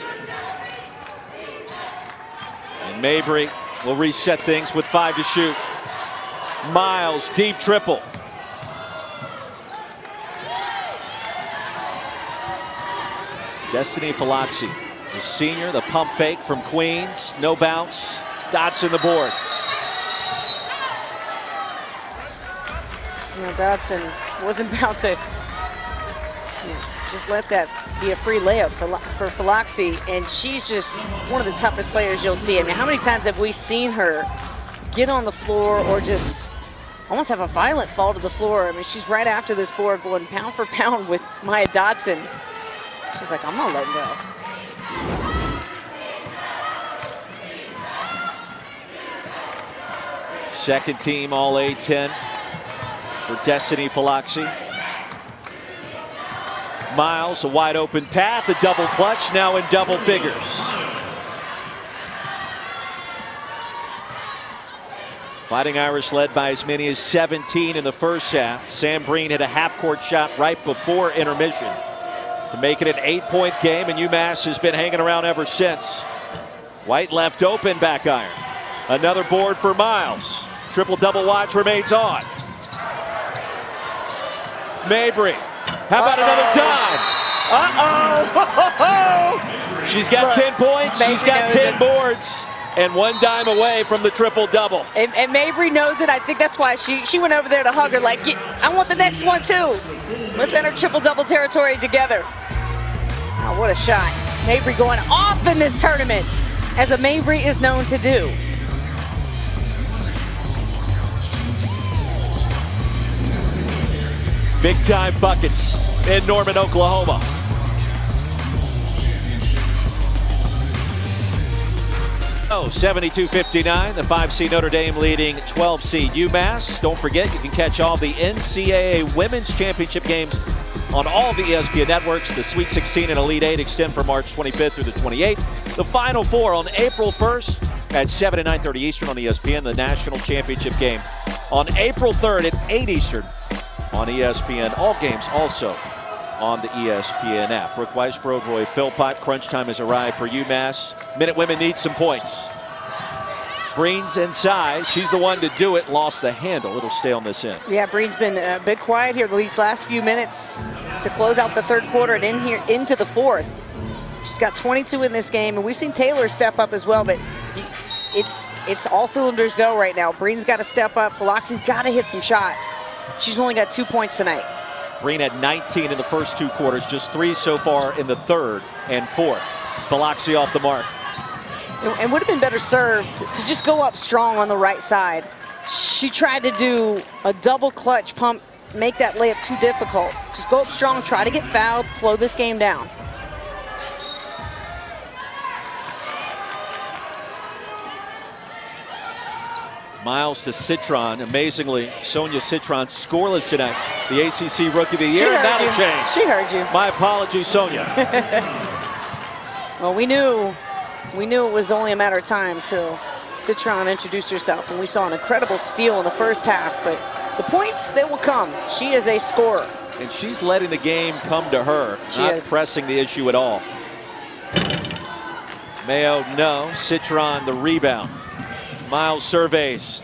And Mabry will reset things with 5 to shoot. Miles, deep triple. Destiny Falaxi, the senior, the pump fake from Queens. No bounce. Dotson the board. You know, Dotson wasn't about to just let that be a free layup for Falaxi, and she's just one of the toughest players you'll see. I mean, how many times have we seen her get on the floor or just almost have a violent fall to the floor? I mean, she's right after this board going pound for pound with Maya Dotson. She's like, I'm not letting go. Second team All A-10 for Destiny Falaxi. Miles, a wide open path, a double clutch, now in double figures. Fighting Irish led by as many as 17 in the first half. Sam Breen hit a half-court shot right before intermission to make it an 8-point game, and UMass has been hanging around ever since. White left open, back iron. Another board for Miles. Triple-double watch remains on. Mabry. How about another dime? She's got 10 points. She's got 10 boards. And one dime away from the triple-double. And Mabry knows it. I think that's why she went over there to hug her like, I want the next one too. Let's enter triple-double territory together. Oh, what a shot. Mabry going off in this tournament, as a Mabry is known to do. Big-time buckets in Norman, Oklahoma. Oh, 72-59, the 5-seed Notre Dame leading 12-seed UMass. Don't forget, you can catch all the NCAA Women's Championship games on all the ESPN networks. The Sweet 16 and Elite 8 extend from March 25th through the 28th. The Final Four on April 1st at 7 and 9:30 Eastern on ESPN. The National Championship game on April 3rd at 8 Eastern on ESPN. All games also on the ESPN app. Brooke Weisbrod, Roy Philpott. Crunch time has arrived for UMass. Minute Women need some points. Breen's inside. She's the one to do it. Lost the handle. It'll stay on this end. Yeah, Breen's been a bit quiet here these last few minutes to close out the third quarter and into the fourth. She's got 22 in this game, and we've seen Taylor step up as well, but it's all cylinders go right now. Breen's got to step up. Falaxi's got to hit some shots. She's only got 2 points tonight. Breen had 19 in the first 2 quarters, just 3 so far in the third and fourth. Falaxi off the mark. And would have been better served to just go up strong on the right side. She tried to do a double clutch pump, make that layup too difficult. Just go up strong, try to get fouled, slow this game down. Miles to Citron. Amazingly, Sonia Citron scoreless tonight. The ACC Rookie of the Year, and that'll change. She heard you. My apologies, Sonia. Well, we knew it was only a matter of time till Citron introduced herself, and we saw an incredible steal in the first half, but the points, they will come. She is a scorer. And she's letting the game come to her, not pressing the issue at all. Mayo, no. Citron, the rebound. Miles surveys.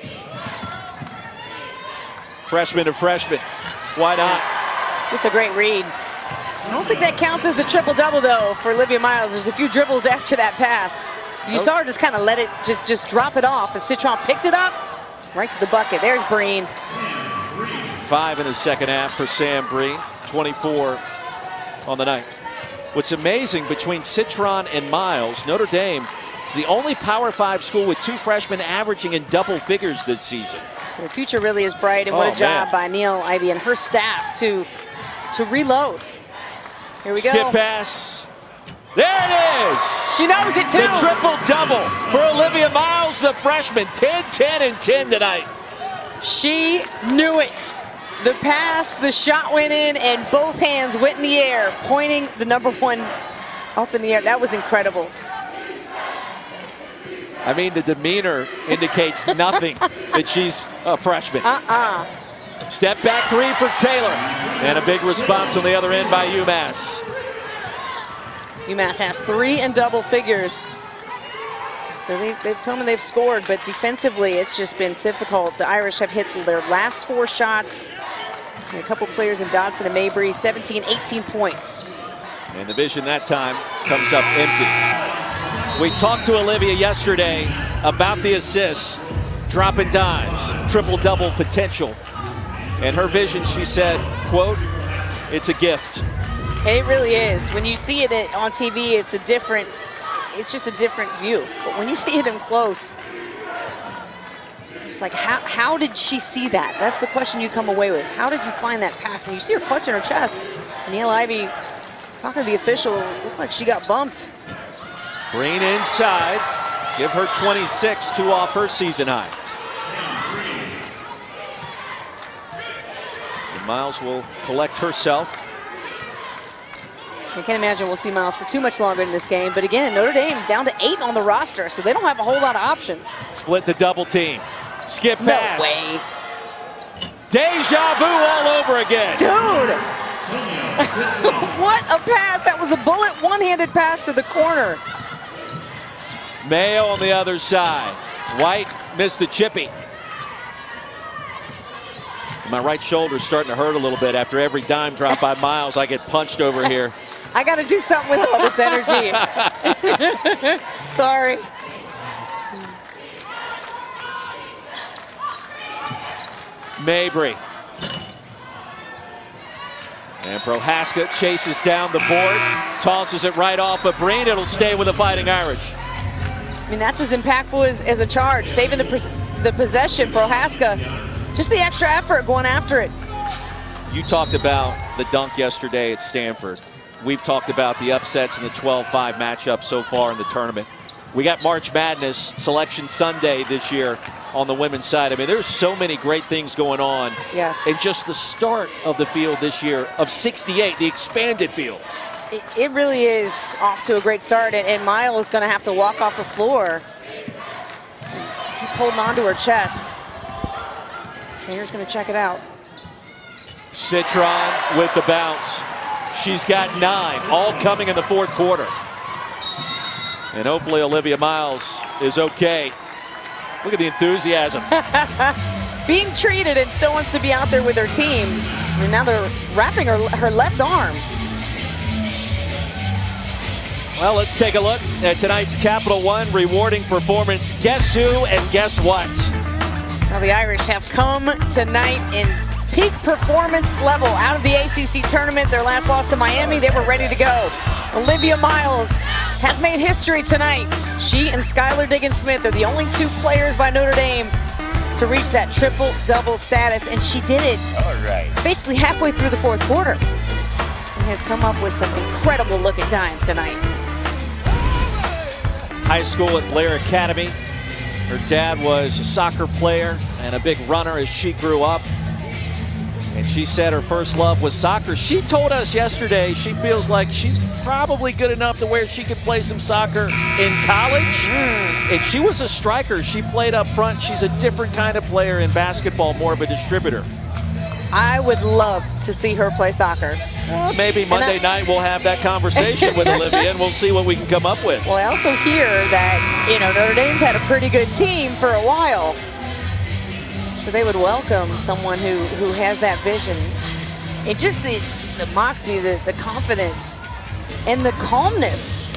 Freshman to freshman. Why not? Just a great read. I don't think that counts as the triple-double, though, for Olivia Miles. There's a few dribbles after that pass. You saw her just kind of let it, just drop it off, and Citron picked it up right to the bucket. There's Breen. 5 in the second half for Sam Breen. 24 on the night. What's amazing, between Citron and Miles, Notre Dame is the only Power 5 school with 2 freshmen averaging in double figures this season. The future really is bright, and what a job by Neil Ivey and her staff to reload. Here we go. Skip pass. There it is. She knows it too. The triple-double for Olivia Miles, the freshman. 10, 10, and 10 tonight. She knew it. The pass, the shot went in, and both hands went in the air, pointing the #1 up in the air. That was incredible. I mean, the demeanor indicates nothing that she's a freshman. Step back 3 for Taylor. And a big response on the other end by UMass. UMass has 3 in double figures. So they've come and they've scored, but defensively it's just been difficult. The Irish have hit their last 4 shots. And a couple players in Dodson and Mabry, 17, 18 points. And the vision that time comes up empty. We talked to Olivia yesterday about the assists, dropping dimes, triple-double potential. And her vision, she said, quote, "It's a gift." It really is. When you see it on TV, it's just a different view. But when you see it in close, it's like, how did she see that? That's the question you come away with. How did you find that pass? And you see her clutching her chest. Neil Ivey, talking to the officials, looked like she got bumped. Green inside. Give her 26, 2 off her season high. And Miles will collect herself. I can't imagine we'll see Miles for too much longer in this game. But again, Notre Dame down to 8 on the roster, so they don't have a whole lot of options. Split the double team. Skip pass. No way. Deja vu all over again. Dude. What a pass. That was a bullet one-handed pass to the corner. Mayo on the other side. White missed the chippy. My right shoulder's starting to hurt a little bit after every dime drop by Miles. I get punched over here. I got to do something with all this energy. Sorry. Mabry. And Prohaska chases down the board, tosses it right off of Breen. It'll stay with the Fighting Irish. I mean, that's as impactful as a charge. Saving the possession, Prohaska, just the extra effort going after it. You talked about the dunk yesterday at Stanford. We've talked about the upsets in the 12-5 matchup so far in the tournament. We got March Madness Selection Sunday this year on the women's side. I mean, there's so many great things going on. Yes. And just the start of the field this year of 68, the expanded field. It really is off to a great start, and Miles is going to have to walk off the floor. Keeps holding on to her chest. Trainer's going to check it out. Citron with the bounce. She's got 9, all coming in the 4th quarter. And hopefully Olivia Miles is okay. Look at the enthusiasm. Being treated and still wants to be out there with her team. And now they're wrapping her left arm. Well, let's take a look at tonight's Capital One rewarding performance. Guess who and guess what? Now the Irish have come tonight in peak performance level out of the ACC tournament. Their last loss to Miami, they were ready to go. Olivia Miles has made history tonight. She and Skylar Diggins-Smith are the only 2 players by Notre Dame to reach that triple-double status, and she did it basically halfway through the 4th quarter. And has come up with some incredible-looking dimes tonight. High school at Blair Academy. Her dad was a soccer player and a big runner as she grew up. And she said her first love was soccer. She told us yesterday she feels like she's probably good enough to where she could play some soccer in college. And she was a striker. She played up front. She's a different kind of player in basketball, more of a distributor. I would love to see her play soccer. Maybe Monday night we'll have that conversation with Olivia and we'll see what we can come up with. Well, I also hear that, you know, Notre Dame's had a pretty good team for a while. So they would welcome someone who has that vision. And just the moxie, the confidence, and the calmness.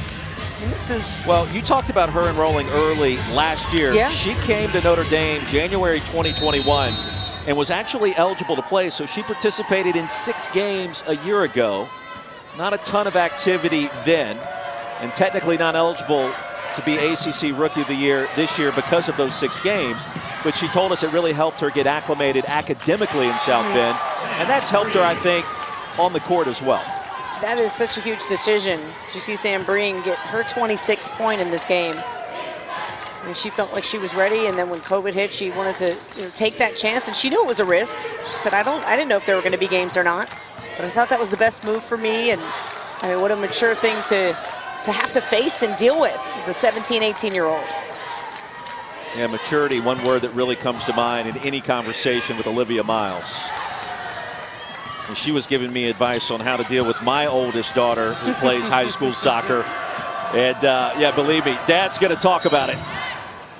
And this is... Well, you talked about her enrolling early last year. Yeah. She came to Notre Dame January 2021 and was actually eligible to play. So she participated in 6 games a year ago. Not a ton of activity then, and technically not eligible to be ACC Rookie of the Year this year because of those 6 games. But she told us it really helped her get acclimated academically in South Bend. And that's helped her, I think, on the court as well. That is such a huge decision. You see Sam Breen get her 26th point in this game. And she felt like she was ready, and then when COVID hit, she wanted to take that chance, and she knew it was a risk. She said, I didn't know if there were going to be games or not, but I thought that was the best move for me, and I mean, what a mature thing to have to face and deal with as a 17, 18-year-old. Yeah, maturity, one word that really comes to mind in any conversation with Olivia Miles. And she was giving me advice on how to deal with my oldest daughter who plays high school soccer. And yeah, believe me, Dad's going to talk about it.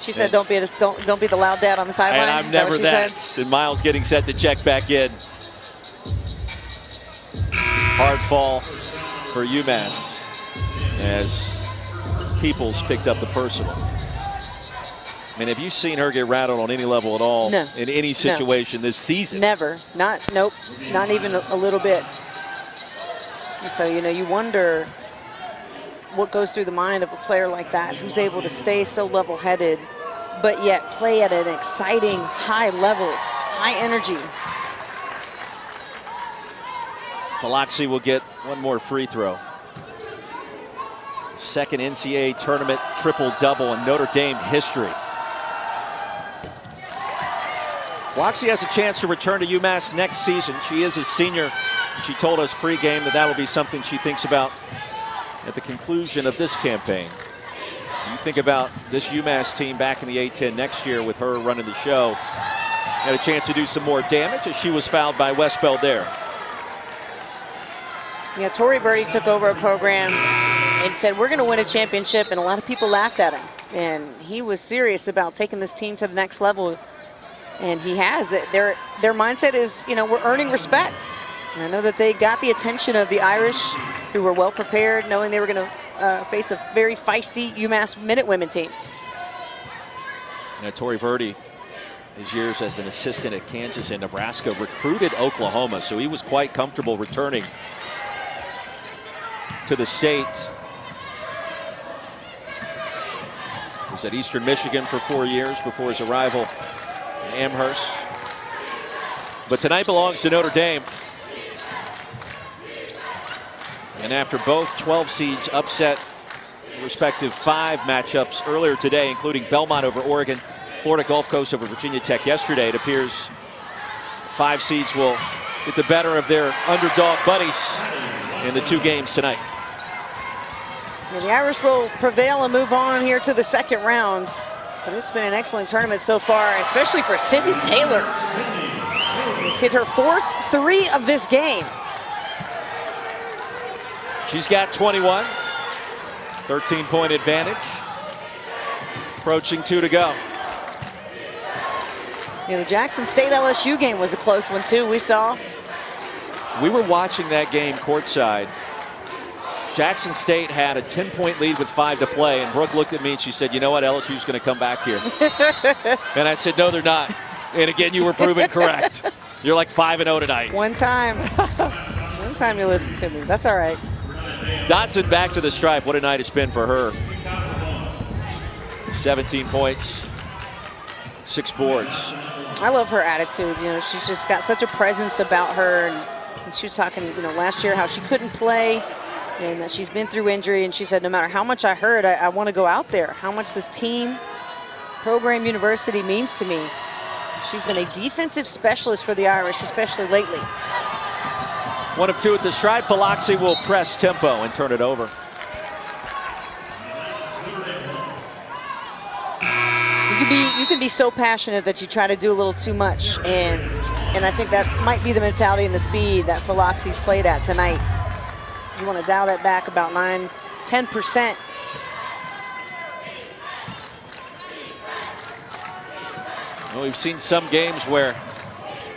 She said, "Don't be the loud dad on the sideline." And I'm never that. And Miles getting set to check back in. Hard fall for UMass as Peoples picked up the personal. I mean, have you seen her get rattled on any level at all? No. In any situation this season? Never. Nope. Not even a little bit. And so, you know, you wonder what goes through the mind of a player like that who's able to stay so level-headed but yet play at an exciting high level, high energy. Biloxi will get one more free throw. Second NCAA tournament triple-double in Notre Dame history. Biloxi has a chance to return to UMass next season. She is a senior. She told us pregame that that'll be something she thinks about at the conclusion of this campaign. You think about this UMass team back in the A-10 next year with her running the show. Had a chance to do some more damage as she was fouled by Westbeld there. Yeah, Torrey Verdi took over a program and said, we're going to win a championship, and a lot of people laughed at him. And he was serious about taking this team to the next level. And he has it. Their mindset is, you know, we're earning respect. And I know that they got the attention of the Irish, who were well prepared, knowing they were going to face a very feisty UMass Minute Women team. Now, Torrey Verdi, his years as an assistant at Kansas and Nebraska, recruited Oklahoma, so he was quite comfortable returning to the state. He was at Eastern Michigan for 4 years before his arrival in Amherst. But tonight belongs to Notre Dame. And after both 12 seeds upset respective 5 matchups earlier today, including Belmont over Oregon, Florida Gulf Coast over Virginia Tech yesterday, it appears 5 seeds will get the better of their underdog buddies in the 2 games tonight. Well, the Irish will prevail and move on here to the second round. But it's been an excellent tournament so far, especially for Sydney Taylor. She's hit her 4th 3 of this game. She's got 21, 13-point advantage. Approaching 2 to go. Yeah, the Jackson State LSU game was a close one too, we saw. We were watching that game courtside. Jackson State had a 10-point lead with 5 to play, and Brooke looked at me and she said, you know what, LSU's going to come back here. And I said, no, they're not. And again, you were proven correct. You're like 5-0 tonight. One time. One time you listened to me. That's all right. Dotson back to the stripe. What a night it's been for her. 17 points, 6 boards. I love her attitude. You know, she's just got such a presence about her. And she was talking, you know, last year how she couldn't play and that she's been through injury. And she said, no matter how much I hurt, I want to go out there. How much this team, program, university means to me. She's been a defensive specialist for the Irish, especially lately. 1 of 2 at the stripe. Biloxi will press tempo and turn it over. You can be so passionate that you try to do a little too much, and I think that might be the mentality and the speed that Biloxi's played at tonight. You want to dial that back about 9–10%. Well, we've seen some games where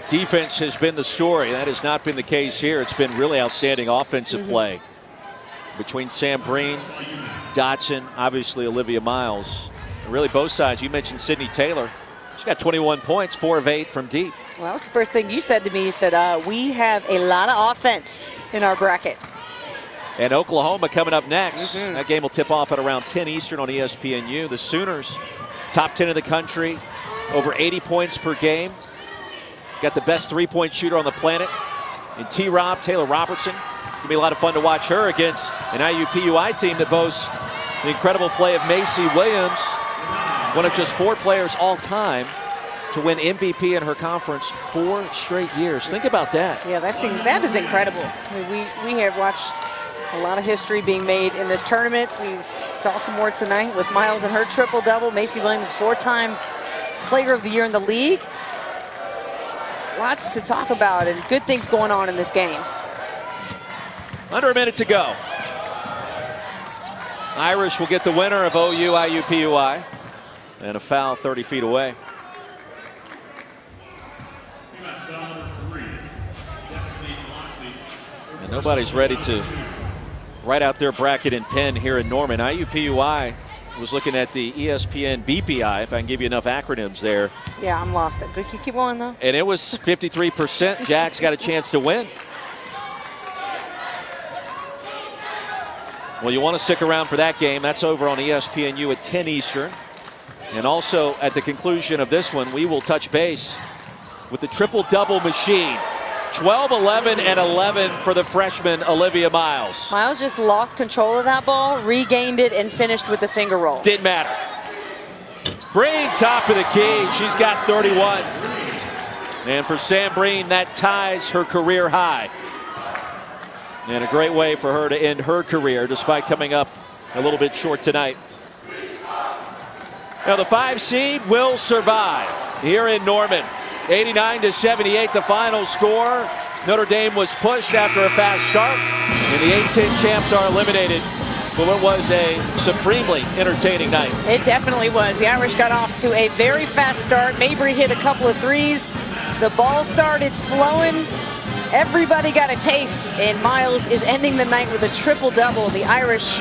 defense has been the story. That has not been the case here. It's been really outstanding offensive play between Sam Breen, Dotson, obviously Olivia Miles. Really both sides. You mentioned Sydney Taylor. She's got 21 points, 4 of 8 from deep. Well, that was the first thing you said to me. You said, we have a lot of offense in our bracket. And Oklahoma coming up next. That game will tip off at around 10 Eastern on ESPNU. The Sooners, top 10 in the country, over 80 points per game. Got the best 3-point shooter on the planet in T-Rob, Taylor Robertson. It'll be a lot of fun to watch her against an IUPUI team that boasts the incredible play of Macy Williams, one of just 4 players all time to win MVP in her conference 4 straight years. Think about that. Yeah, that is incredible. I mean, we have watched a lot of history being made in this tournament. We saw some more tonight with Miles and her triple-double. Macy Williams, 4-time Player of the Year in the league. There's lots to talk about and good things going on in this game. Under a minute to go. Irish will get the winner of OU IUPUI. And a foul 30 feet away. And nobody's ready to write out their bracket in pen here in Norman. IUPUI was looking at the ESPN BPI, if I can give you enough acronyms there. Yeah, I'm lost. But keep going, though. And it was 53%. Jack's got a chance to win. Well, you want to stick around for that game. That's over on ESPNU at 10 Eastern. And also at the conclusion of this one, we will touch base with the triple-double machine. 12, 11, and 11 for the freshman Olivia Miles. Miles just lost control of that ball, regained it, and finished with the finger roll. Didn't matter. Breen, top of the key. She's got 31. And for Sam Breen, that ties her career high. And a great way for her to end her career, despite coming up a little bit short tonight. Now the 5 seed will survive here in Norman. 89-78 the final score. Notre Dame was pushed after a fast start, and the A-10 champs are eliminated for what was a supremely entertaining night. It definitely was. The Irish got off to a very fast start. Mabry hit a couple of threes. The ball started flowing. Everybody got a taste, and Miles is ending the night with a triple-double. The Irish